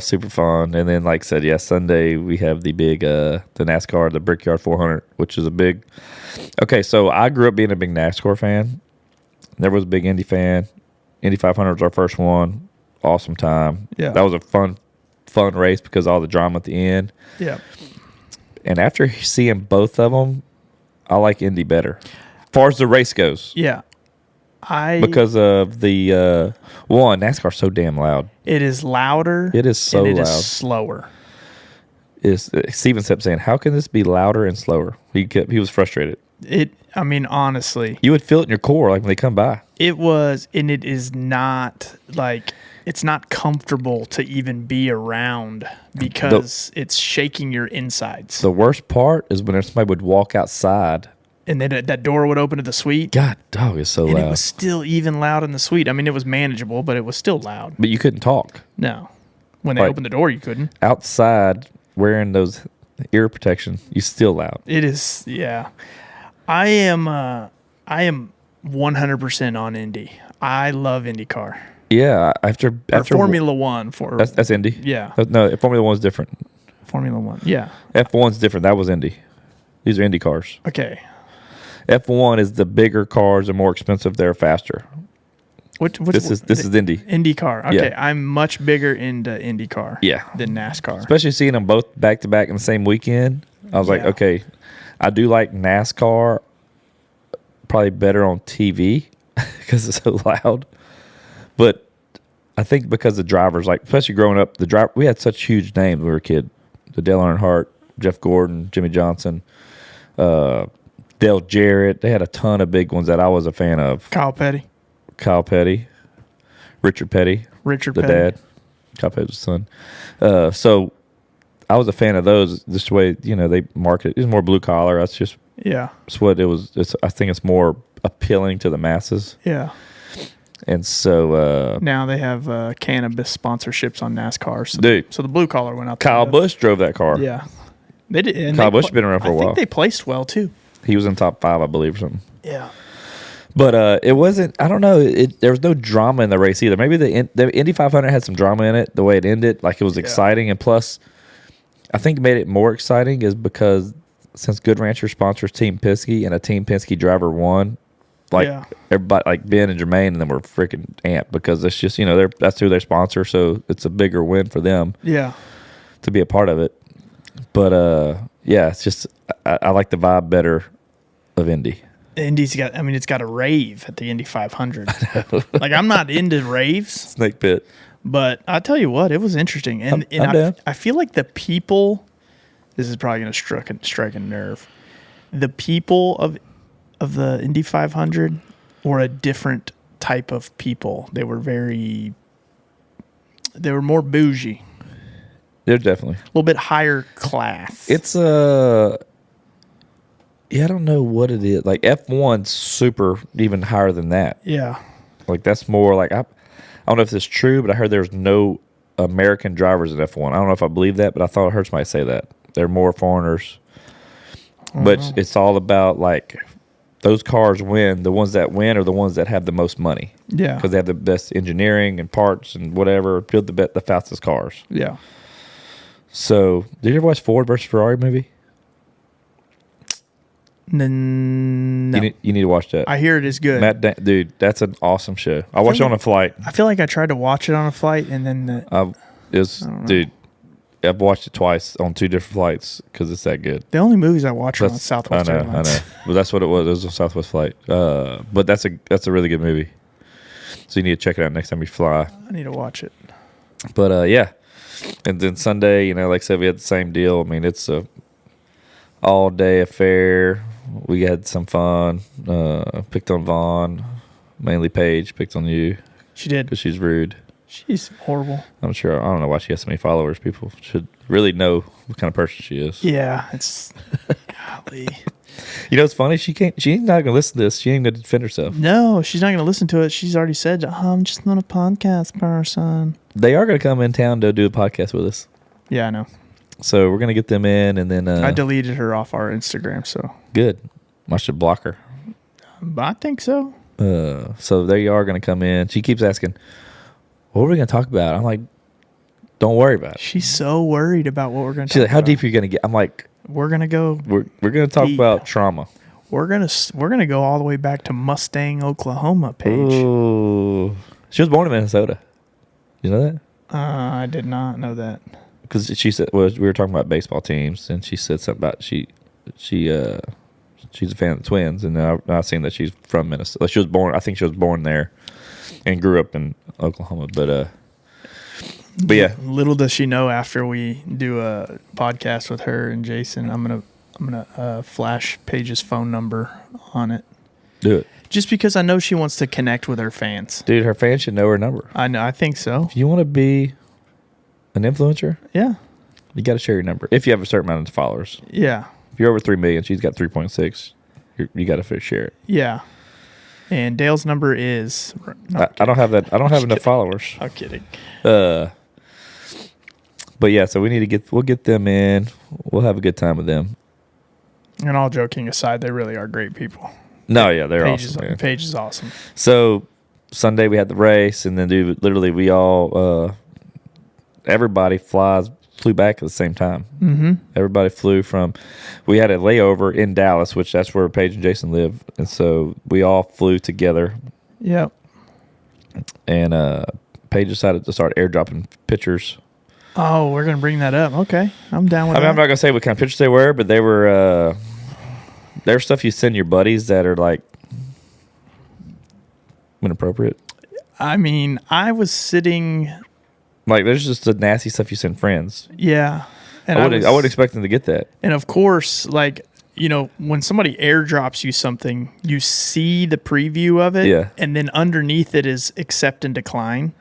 super fun. And then, like I said, Sunday we have the big, the NASCAR, the Brickyard 400, which is a big. Okay, so I grew up being a big NASCAR fan. Never was a big Indy fan. Indy 500 was our first one. Awesome time. Yeah. That was a fun race because of all the drama at the end. Yeah. And after seeing both of them, I like Indy better. As far as the race goes. Yeah. Because of the NASCAR's so damn loud. It is louder. It is so and it loud. is slower. Steven kept saying, "How can this be louder and slower?" He was frustrated. I mean, honestly, You would feel it in your core like when they come by. it was, and it is not like it's not comfortable to even be around because it's shaking your insides. The worst part is when somebody would walk outside. And then that door would open to the suite. God, dog, is so And loud. it was still even loud in the suite. I mean, it was manageable, but it was still loud. But you couldn't talk. No. When they Like- opened the door, you couldn't. Outside, wearing those ear protection, you still loud. It is, yeah. I am 100% on Indy. I love IndyCar. Yeah, after Formula One for That's Indy. yeah, No, Formula One's different. Formula One. Yeah. F1's different. That was Indy. These are Indy cars. Okay. F1 is the bigger cars are more expensive. They're faster. This is Indy. IndyCar. Okay, Yeah. I'm much bigger into IndyCar. Yeah. Than NASCAR. Especially seeing them both back to back in the same weekend. I was like, Yeah. okay, I do like NASCAR probably better on TV because it's so loud. But I think because the drivers, like especially growing up, we had such huge names when we were a kid. The Dale Earnhardt, Jeff Gordon, Jimmy Johnson, Dale Jarrett. They had a ton of big ones that I was a fan of. Kyle Petty. Richard Petty, Richard the Petty. dad. Kyle Petty's the son. So I was a fan of those. This way, they market it. It's more blue collar. That's just Yeah. it's what it was. I think it's more appealing to the masses. Yeah. And so, Now they have cannabis sponsorships on NASCAR. So Dude. So the blue collar went out. the Kyle window. Busch drove that car. Yeah. They did. And Kyle they Busch has been around for a I while. think they placed well too. He was in top 5, I believe, or something. Yeah. But it wasn't. I don't know. There was no drama in the race either. Maybe the Indy 500 had some drama in it. The way it ended, like it was exciting, and plus, I think made it more exciting is because since Good Rancher sponsors Team Penske and a Team Penske driver won, like everybody, like Ben and Jermaine, and them were freaking amped because it's just that's who they sponsor, so it's a bigger win for them Yeah. to be a part of it. But it's just I like the vibe better of Indy. Indy's got. I mean, it's got a rave at the Indy 500. Like I'm not into raves, Snake pit. but I tell you what, it was interesting, and I'm down. I feel like the people. This is probably going to strike a nerve. The people of the Indy 500 or a different type of people. They were more bougie, They're definitely. a little bit higher class. It's yeah, I don't know what it is. Like F1's super even higher than that. Yeah. Like that's more like I don't know if it's true, but I heard there's no American drivers in F1. I don't know if I believe that, but I thought I heard somebody say that. There are more foreigners. But it's all about like those cars win. The ones that win are the ones that have the most money. Yeah. Because they have the best engineering and parts and whatever. Build the fastest cars. Yeah. So, did you ever watch Ford versus Ferrari movie? No. You need to watch that. I hear it is good. Dude, that's an awesome show. I watched it on a flight. I feel like I tried to watch it on a flight and then Dude, I've watched it twice on 2 different flights because it's that good. the only movies I watch are on Southwest Airlines. I know. But that's what it was. It was a Southwest flight. But that's a really good movie. So you need to check it out next time you fly. I need to watch it. But yeah. And then Sunday, like I said, we had the same deal. I mean, it's a all-day affair. We had some fun. Picked on Vaughn. Mainly Paige picked on you. She did. Because she's rude. She's horrible. I'm sure. I don't know why she has so many followers. People should really know what kind of person she is. Yeah, it's golly. It's funny. She ain't not gonna listen to this. She ain't gonna defend herself. No, she's not going to listen to it. She's already said, I'm just not a podcast person. They are gonna come in town to do a podcast with us. Yeah, I know. So we're gonna get them in, and then I deleted her off our Instagram, so. good. I should block her. But I think so. So they are gonna come in. She keeps asking, "What are we gonna talk about?" I'm like, "Don't worry about it." She's so worried about what we're going to talk She's like, "How about. deep are you gonna get?" I'm like, We're going to go. "We're gonna talk Deep. about trauma." We're gonna go all the way back to Mustang, Oklahoma, Paige. Ooh. She was born in Minnesota. You know that? I did not know that. Because she said, we were talking about baseball teams, and she said something about she's a fan of the Twins, and I've seen that she's from Minnesota. She was born. I think she was born there, and grew up in Oklahoma. But yeah. Little does she know, after we do a podcast with her and Jason, I'm gonna flash Paige's phone number on it. Do it. Just because I know she wants to connect with her fans. Dude, her fans should know her number. I know. I think so. If you want to be an influencer, Yeah. you got to share your number. If you have a certain amount of followers. Yeah. If you're over 3 million, she's got 3.6. You got to share it. Yeah. And Dale's number is. I don't have that. I don't have enough followers. I'm kidding. But yeah, so we'll get them in. We'll have a good time with them. And all joking aside, they really are great people. No, yeah, they're awesome. Man. Paige is awesome. So Sunday we had the race, and then literally we all everybody flew back at the same time. Mm-hmm. Everybody flew we had a layover in Dallas, which that's where Paige and Jason live, and so we all flew together. Yep. And Paige decided to start airdropping pictures. Oh, we're gonna bring that up. Okay, I'm down with that. I'm not gonna say what kind of pictures they were, but they were stuff you send your buddies that are like inappropriate. I mean, I was sitting. Like, there's just the nasty stuff you send friends. Yeah. And I would expect them to get that. And of course, like, when somebody airdrops you something, you see the preview of it. Yeah. And then underneath it is accept and decline.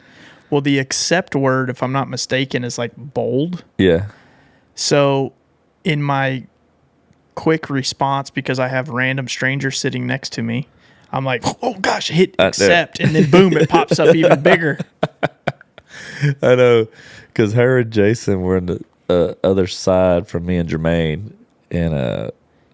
Well, the accept word, if I'm not mistaken, is like bold. Yeah. So in my quick response, because I have random strangers sitting next to me, I'm like, oh gosh, hit accept. And then boom, it pops up even bigger. I know, because her and Jason were on the other side from me and Jermaine, and when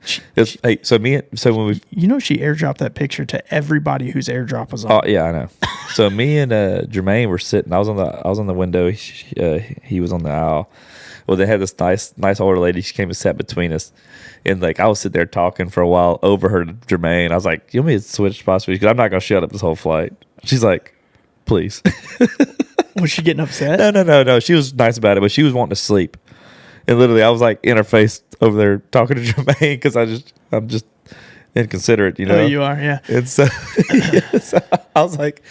we, she airdropped that picture to everybody whose airdrop was on. Oh yeah, I know. So me and Jermaine were sitting. I was on the window. He was on the aisle. Well, they had this nice older lady. She came and sat between us, and like I was sitting there talking for a while over her to Jermaine. I was like, "You want me to switch spots because I'm not gonna shut up this whole flight." She's like, "Please." Was she getting upset? No. She was nice about it, but she was wanting to sleep. And literally, I was like in her face over there talking to Jermaine because I'm just inconsiderate, Oh, you are, yeah. And so, so I was like,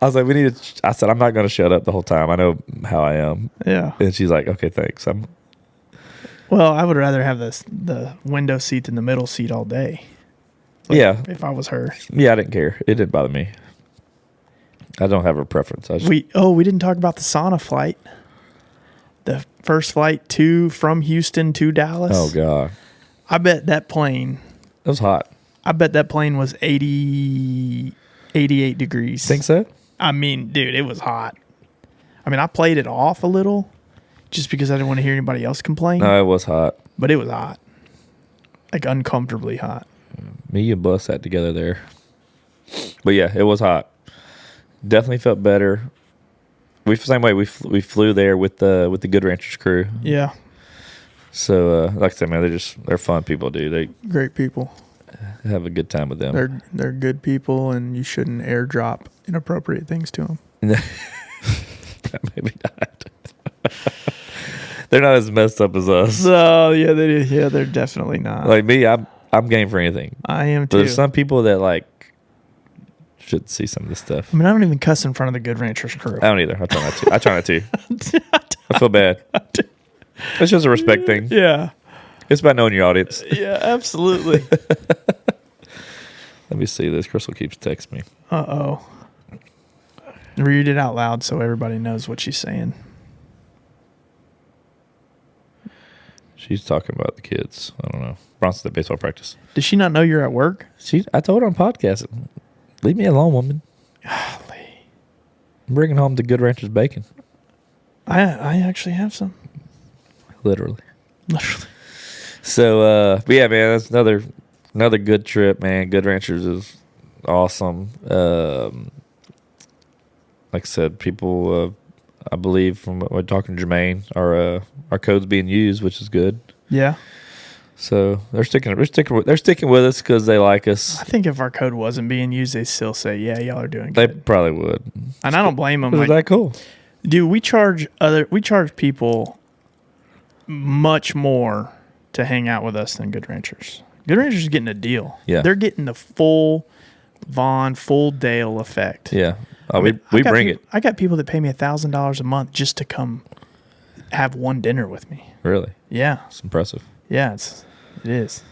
we need to. I said, I'm not going to shut up the whole time. I know how I am. Yeah. And she's like, okay, thanks. Well, I would rather have the window seat than the middle seat all day. Yeah. If I was her. Yeah, I didn't care. It didn't bother me. I don't have a preference. I just, We didn't talk about the sauna flight. The first flight from Houston to Dallas. oh, God. I bet that plane It was hot. was 88 degrees. Think so? I mean, dude, it was hot. I mean, I played it off a little just because I didn't want to hear anybody else complain. No, it was hot. But it was hot. Like uncomfortably hot. Me and Bus sat together there. But yeah, it was hot. Definitely felt better. Same way we flew there with the Good Ranchers crew. Yeah. So like I said, man, they're fun people, dude. They Great people. have a good time with them. They're good people, and you shouldn't airdrop inappropriate things to them. Maybe not. They're not as messed up as us. So yeah, they're definitely not. Like me, I'm game for anything. I am But too. there's some people that like should see some of this stuff. I mean, I don't even cuss in front of the Good Ranchers crew. I don't either. I try not to. I feel bad. It's just a respect thing. Yeah. It's about knowing your audience. Yeah, absolutely. Let me see this. Crystal keeps texting me. Uh-oh. Read it out loud so everybody knows what she's saying. She's talking about the kids. I don't know. Bronson at baseball practice. Does she not know you're at work? I told her on podcast. Leave me alone, woman. Golly. I'm bringing home the Good Ranchers bacon. I actually have some. Literally. Literally. So, but yeah, man, that's another good trip, man. Good Ranchers is awesome. Like I said, people, I believe from what we're talking to Jermaine, our code's being used, which is good. Yeah. So they're sticking with us because they like us. I think if our code wasn't being used, they'd still say, yeah, y'all are doing They good. probably would. And I don't blame them. Is that cool? Dude, we charge people much more to hang out with us than Good Ranchers. Good Ranchers is getting a deal. Yeah. They're getting the full Vaughn, full Dale effect. Yeah. Oh, I mean, we I got bring peop- it. I got people that pay me $1,000 a month just to come have one dinner with me. Really? Yeah. It's impressive. Yeah, it is.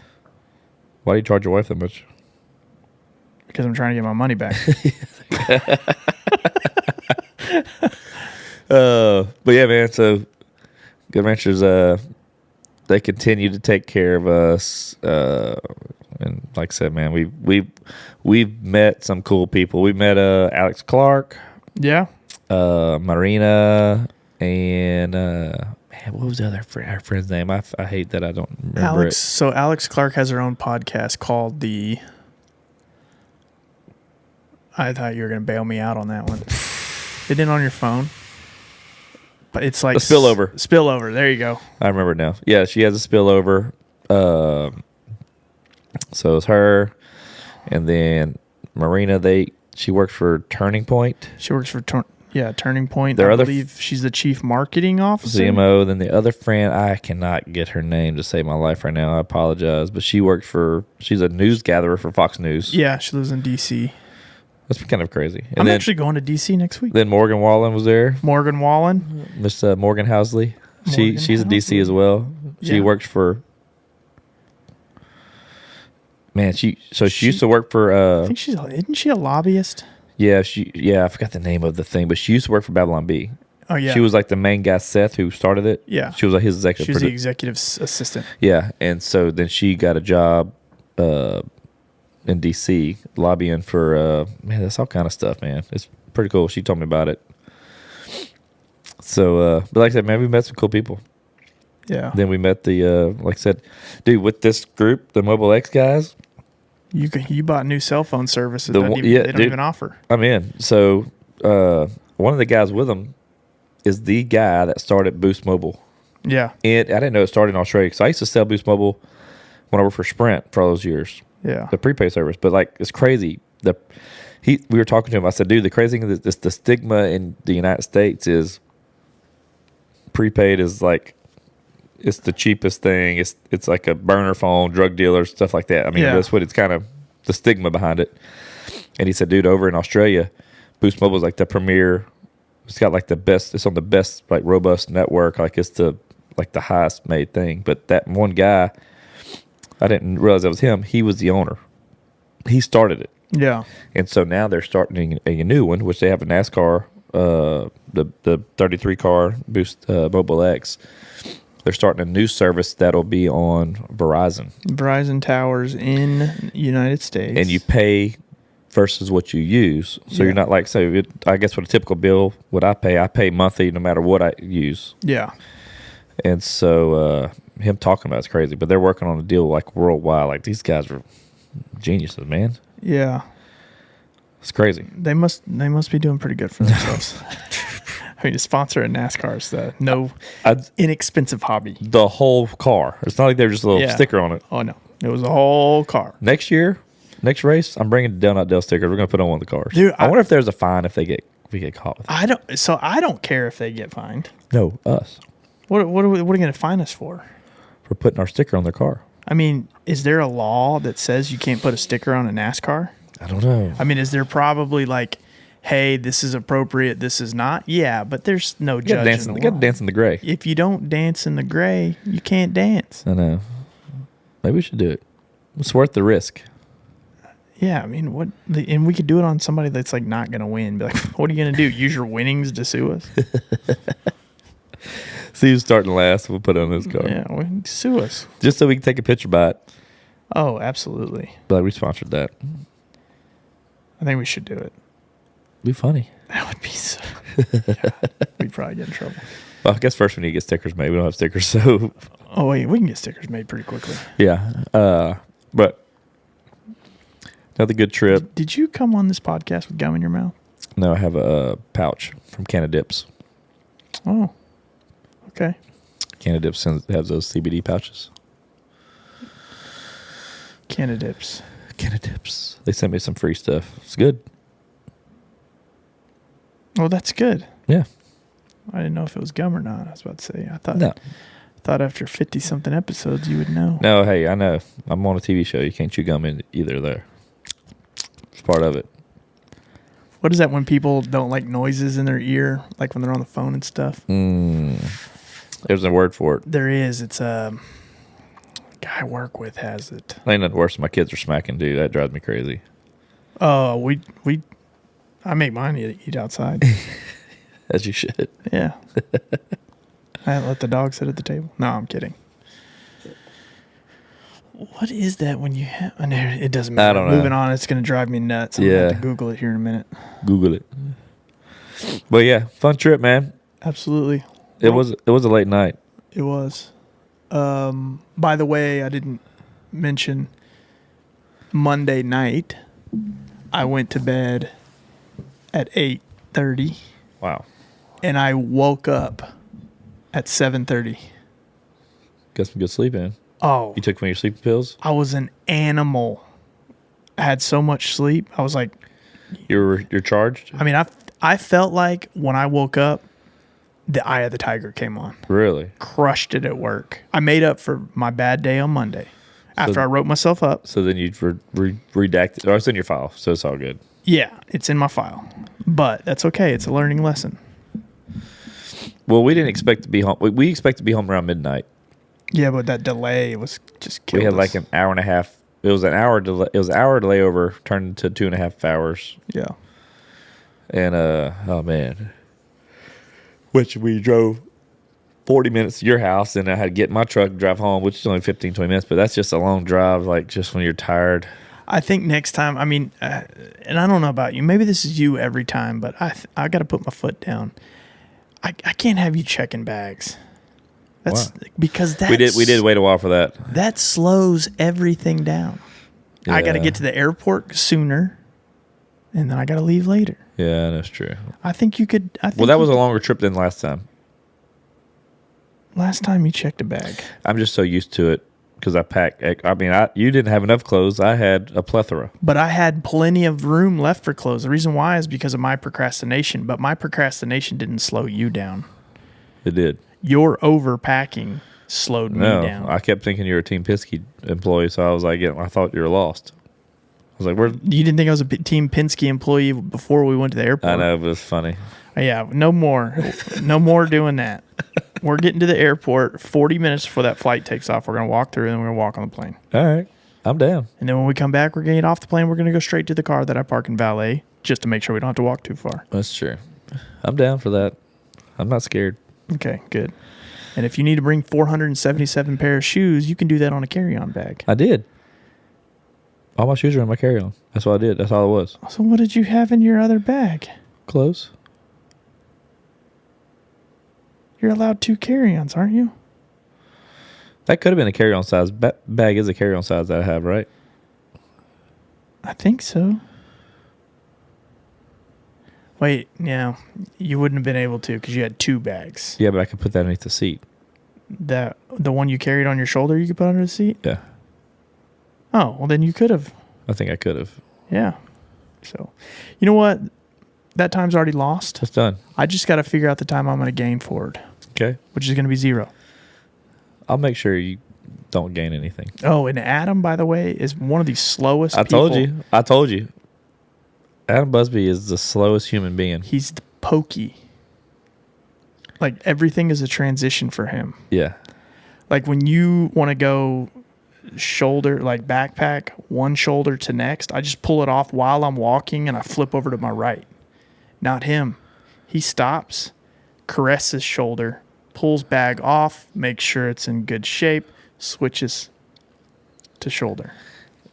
Why do you charge your wife that much? Because I'm trying to get my money back. But yeah, man. So Good Ranchers, they continue to take care of us. And like I said, man, we've met some cool people. We met Alex Clark, Yeah. Marina, and man, what was the other our friend's name? I hate that I don't remember it. So Alex Clark has her own podcast called the. I thought you were going to bail me out on that one. It in on your phone, but it's like A spillover. Spillover. There you go. I remember it now. Yeah, she has a spillover. So it's her, and then Marina. She works for Turning Point. She works for Turning Point. Their I other believe she's the chief marketing officer. CMO. Then the other friend, I cannot get her name to save my life right now. I apologize, but she's a news gatherer for Fox News. Yeah, she lives in D.C. That's kind of crazy. And I'm then, actually going to D.C. next week. Then Morgan Wallen was there. Morgan Wallen. Miss Morgan Housley. She's in DC as well. She Yeah. works for. Man, she used to work for. I think isn't she a lobbyist? Yeah, I forgot the name of the thing, but she used to work for Babylon Bee. Oh yeah. She was like the main guy, Seth, who started it. Yeah. She was like his executive. She was the produ- executive assistant. Yeah, and so then she got a job in DC lobbying for man, that's all kind of stuff, man. It's pretty cool. She told me about it. So, but like I said, man, we met some cool people. Yeah. Then we met the like I said, dude, with this group, the Mobile X guys. You bought new cell phone service that They they don't dude. even offer. I'm in. So one of the guys with them is the guy that started Boost Mobile. Yeah. And I didn't know it started in Australia because I used to sell Boost Mobile when I worked for Sprint for all those years. Yeah. The prepaid service. But like it's crazy. We were talking to him. I said, dude, the crazy thing is the stigma in the United States is prepaid is like it's the cheapest thing. It's like a burner phone, drug dealers, stuff like that. I mean, Yeah. that's what it's kind of the stigma behind it. And he said, dude, over in Australia, Boost Mobile is like the premier. It's got like the best. It's on the best like robust network. Like it's the highest made thing. But that one guy, I didn't realize that was him. He was the owner. he started it. Yeah. And so now they're starting a new one, which they have a NASCAR, the 33 car boost Mobile X. They're starting a new service that'll be on Verizon. Verizon towers in the United States. And you pay versus what you use. So you're not like, I guess what a typical bill, what I pay monthly no matter what I use. Yeah. And so him talking about it's crazy, but they're working on a deal like worldwide. Like these guys are geniuses, man. Yeah. It's crazy. They must be doing pretty good for themselves. I mean, to sponsor a NASCAR is no inexpensive hobby. The whole car. It's not like they're just a little sticker on it. Oh, no. It was a whole car. Next race, I'm bringing Dale Not Dale stickers. We're going to put on one of the cars. Dude, I wonder if there's a fine if we get caught with it. I don't care if they get fined. No, us. What are we going to fine us for? For putting our sticker on their car. I mean, is there a law that says you can't put a sticker on a NASCAR? I don't know. I mean, is there probably like, hey, this is appropriate, this is not? Yeah, but there's no judge. You got to dance in the gray. If you don't dance in the gray, you can't dance. I know. Maybe we should do it. It's worth the risk. Yeah, I mean, and we could do it on somebody that's like not going to win. Be like, what are you going to do? Use your winnings to sue us? See who's starting last. We'll put it on this car. Yeah, sue us. Just so we can take a picture by it. Oh, absolutely. But we sponsored that. I think we should do it. Be funny. That would be so. We'd probably get in trouble. Well, I guess first we need to get stickers made. We don't have stickers, so. Oh wait, we can get stickers made pretty quickly. Yeah, but another good trip. Did you come on this podcast with gum in your mouth? No, I have a pouch from Canada Dips. Oh, okay. Canada Dips has those CBD pouches. Canada Dips. Canada Dips. They sent me some free stuff. It's good. Oh, that's good. Yeah. I didn't know if it was gum or not. I was about to say. I thought. No. Thought after 50-something episodes you would know. No, hey, I know. I'm on a TV show. You can't chew gum in either there. It's part of it. What is that when people don't like noises in their ear, like when they're on the phone and stuff? There's a word for it. There is. It's a guy I work with has it. Ain't nothing worse than my kids are smacking, dude. That drives me crazy. Oh, I make mine eat outside. As you should. Yeah. I let the dog sit at the table. No, I'm kidding. What is that when you have... It doesn't matter. I don't know. Moving on, it's going to drive me nuts. I'm going to have to Google it here in a minute. Google it. But yeah, fun trip, man. Absolutely. It was a late night. It was. By the way, I didn't mention Monday night. I went to bed at 8:30. Wow. And I woke up at 7:30. Got some good sleep in. Oh. You took one of your sleeping pills? I was an animal. I had so much sleep. I was like... You're charged? I mean, I felt like when I woke up, the Eye of the Tiger came on. Really? Crushed it at work. I made up for my bad day on Monday after I wrote myself up. So then you redacted... Oh, it's in your file, so it's all good. Yeah, it's in my file. But that's okay. It's a learning lesson. Well, we didn't expect to be home. We expect to be home around midnight. Yeah, but that delay was just killed We had us. like an hour and a half. It was an hour delay. It was an hour delay over, turned into 2.5 hours. Yeah. And oh man, which we drove 40 minutes to your house, and I had to get in my truck and drive home, which is only 15, 20 minutes. But that's just a long drive, like just when you're tired. I think next time, I mean, and I don't know about you. Maybe this is you every time, but I got to put my foot down. I can't have you checking bags. That's because that's... We did wait a while for that. That slows everything down. Yeah. I got to get to the airport sooner, and then I got to leave later. Yeah, that's true. I think you could... Well, that was a longer trip than last time. Last time you checked a bag. I'm just so used to it because I packed. I mean, you didn't have enough clothes. I had a plethora. But I had plenty of room left for clothes. The reason why is because of my procrastination. But my procrastination didn't slow you down. It did. Your overpacking slowed me down. I kept thinking you were a Team Penske employee, so I was like, I thought you were lost. I was like, where? You didn't think I was a Team Penske employee before we went to the airport? I know, but it's funny. Yeah, no more. No more doing that. We're getting to the airport 40 minutes before that flight takes off. We're going to walk through and we're going to walk on the plane. All right. I'm down. And then when we come back, we're going to get off the plane. We're going to go straight to the car that I park in valet just to make sure we don't have to walk too far. That's true. I'm down for that. I'm not scared. Okay, good. And if you need to bring 477 pair of shoes, you can do that on a carry-on bag. I did. All my shoes are in my carry-on. That's what I did. That's all it was. So what did you have in your other bag? Clothes. You're allowed 2 carry-ons, aren't you? That could have been a carry-on size. Bag is a carry-on size that I have, right? I think so. Wait, yeah. You wouldn't have been able to because you had 2 bags. Yeah, but I could put that underneath the seat. The one you carried on your shoulder you could put under the seat? Yeah. Oh, well then you could have. I think I could have. Yeah. So, you know what? That time's already lost. It's done. I just got to figure out the time I'm going to gain forward, Okay. which is going to be 0. I'll make sure you don't gain anything. Oh, and Adam, by the way, is one of the slowest people. I told you. Adam Busby is the slowest human being. He's the pokey. Like, everything is a transition for him. Yeah. Like, when you want to go shoulder, like backpack, one shoulder to next, I just pull it off while I'm walking and I flip over to my right. Not him. He stops, caresses shoulder, pulls bag off, makes sure it's in good shape, switches to shoulder.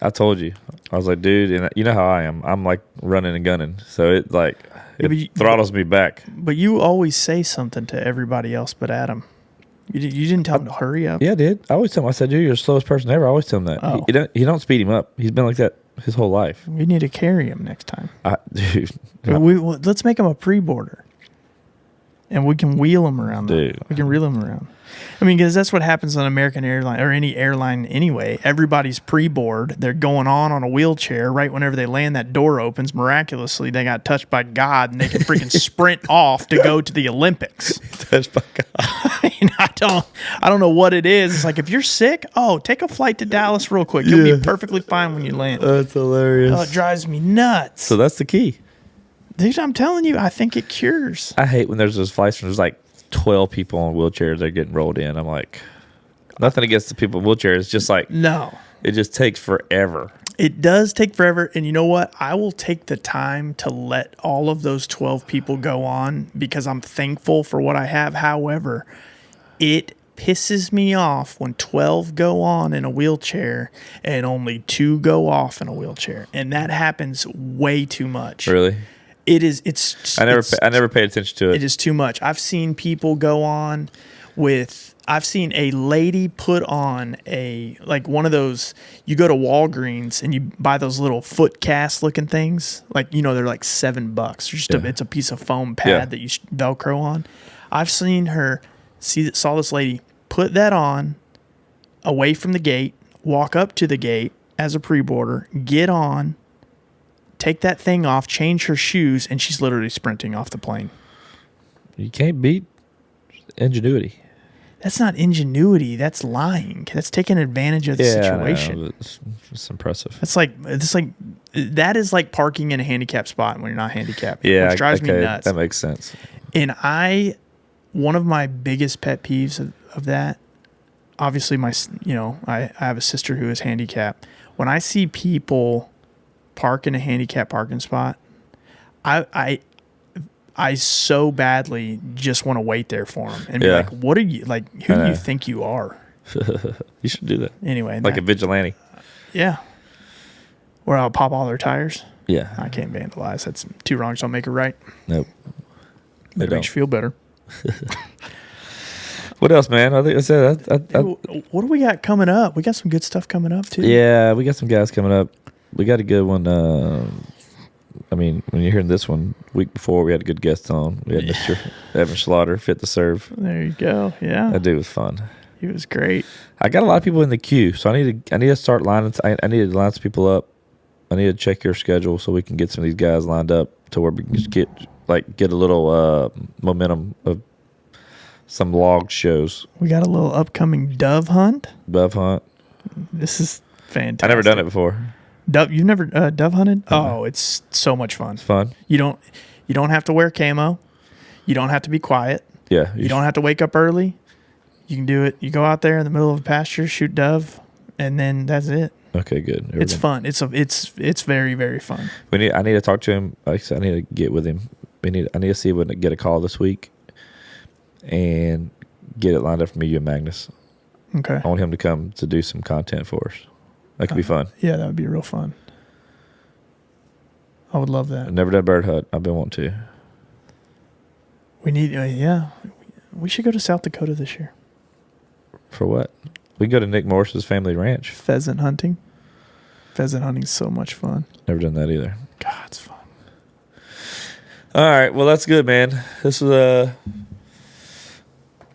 I told you. I was like, dude, and you know how I am. I'm like running and gunning. So it throttles me back. But you always say something to everybody else but Adam. You didn't tell him to hurry up? Yeah, I did. I always tell him. I said, dude, you're the slowest person ever. I always tell him that. Oh. He don't speed him up. He's been like that his whole life. We need to carry him next time. Dude. Let's make him a pre-boarder. And we can wheel him around. Dude. We can reel him around. I mean, because that's what happens on American airline or any airline anyway. Everybody's pre-board. They're going on a wheelchair. Right whenever they land, that door opens. Miraculously, they got touched by God, and they can freaking sprint off to go to the Olympics. Touched by God. I mean, I don't know what it is. It's like, if you're sick, take a flight to Dallas real quick. You'll be perfectly fine when you land. That's hilarious. Oh, it drives me nuts. So that's the key. Dude, I'm telling you, I think it cures. I hate when there's those flights where there's like 12 people on wheelchairs. They're getting rolled in. I'm like, nothing against the people in wheelchairs. It's just like, No. it just takes forever. It does take forever. And you know what? I will take the time to let all of those 12 people go on because I'm thankful for what I have. However, it pisses me off when 12 go on in a wheelchair and only 2 go off in a wheelchair. And that happens way too much. Really? I never paid attention to it. It is too much. I've seen people go on I've seen a lady put on one of those, you go to Walgreens and you buy those little foot cast looking things. Like, they're like $7. It's a piece of foam pad that you Velcro on. I've seen saw this lady put that on away from the gate, walk up to the gate as a pre-boarder, get on, take that thing off, change her shoes, and she's literally sprinting off the plane. You can't beat ingenuity. That's not ingenuity. That's lying. That's taking advantage of the situation. I know, it's impressive. That is like parking in a handicapped spot when you're not handicapped. Yeah, which drives me nuts. That makes sense. And one of my biggest pet peeves of that, obviously I have a sister who is handicapped. When I see people park in a handicapped parking spot, I so badly just want to wait there for them and be like, what are you, like, who do you think you are? You should do that. Anyway. Like a vigilante. Yeah. Where I'll pop all their tires. Yeah. I can't vandalize. That's 2 wrongs don't make it right. Nope. But it makes you feel better. What else, man? I think I said what do we got coming up? We got some good stuff coming up, too. Yeah, we got some guys coming up. We got a good one. I mean, when you're hearing this one, week before we had a good guest on. We had Mr. Evan Slaughter, Fit to Serve. There you go. Yeah, that dude was fun. He was great. I got a lot of people in the queue, so I need to start lining. I need to line some people up. I need to check your schedule so we can get some of these guys lined up to where we can just get a little momentum of some log shows. We got a little upcoming dove hunt. Dove hunt. This is fantastic. I've never done it before. You've never dove hunted? Oh, it's so much fun. It's fun. You don't have to wear camo. You don't have to be quiet. Yeah. You don't have to wake up early. You can do it. You go out there in the middle of a pasture, shoot dove, and then that's it. Okay, good. It's fun. It's very, very fun. I need to talk to him. Like I said, I need to get with him. I need to see if we can get a call this week and get it lined up for me, you and Magnus. Okay. I want him to come to do some content for us. That could be fun. Yeah, that would be real fun. I would love that. I've never done bird hunt. I've been wanting to. We need, we should go to South Dakota this year. For what? We can go to Nick Morris's family ranch. Pheasant hunting. Pheasant hunting's so much fun. Never done that either. God, it's fun. All right. Well, that's good, man. This was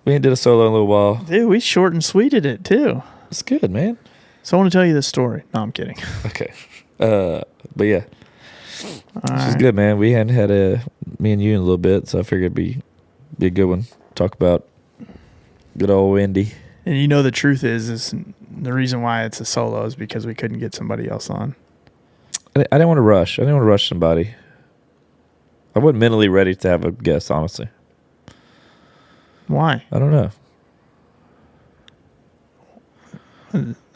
we ain't did a solo in a little while. Dude, we short and sweeted it too. It's good, man. So I want to tell you this story. No, I'm kidding. Okay. But yeah. All This is right. good, man. We hadn't had me and you in a little bit, so I figured it'd be a good one. Talk about good old Indy. And you know the truth is the reason why it's a solo is because we couldn't get somebody else on. I didn't want to rush. I didn't want to rush somebody. I wasn't mentally ready to have a guest, honestly. Why? I don't know.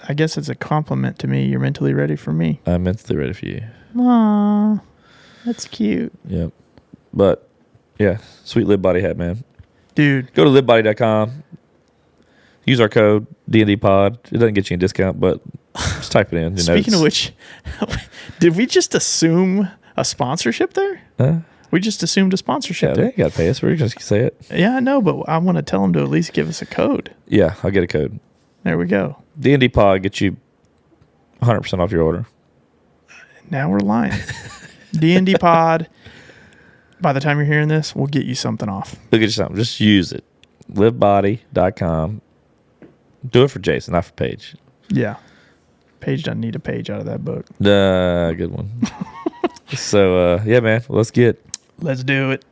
I guess it's a compliment to me. You're mentally ready for me. I'm mentally ready for you. Aww, that's cute. Yep. But, yeah, sweet Lib Body hat, man. Dude, Go to libbody.com. Use our code, D&D Pod. It doesn't get you a discount, but just type it in. speaking of which, did we just assume a sponsorship there? Huh? We just assumed a sponsorship Yeah, they there. ain't got to pay us. We're just going to say it. Yeah, I know, but I want to tell them to at least give us a code. Yeah, I'll get a code. There we go. D&D Pod gets you 100% off your order. Now we're lying. D&D Pod. By the time you're hearing this, we'll get you something off. Look at you something. Just use it. Livebody.com. Do it for Jason, not for Paige. Yeah. Paige doesn't need a page out of that book. Good one. So, yeah, man. Let's get Let's do it.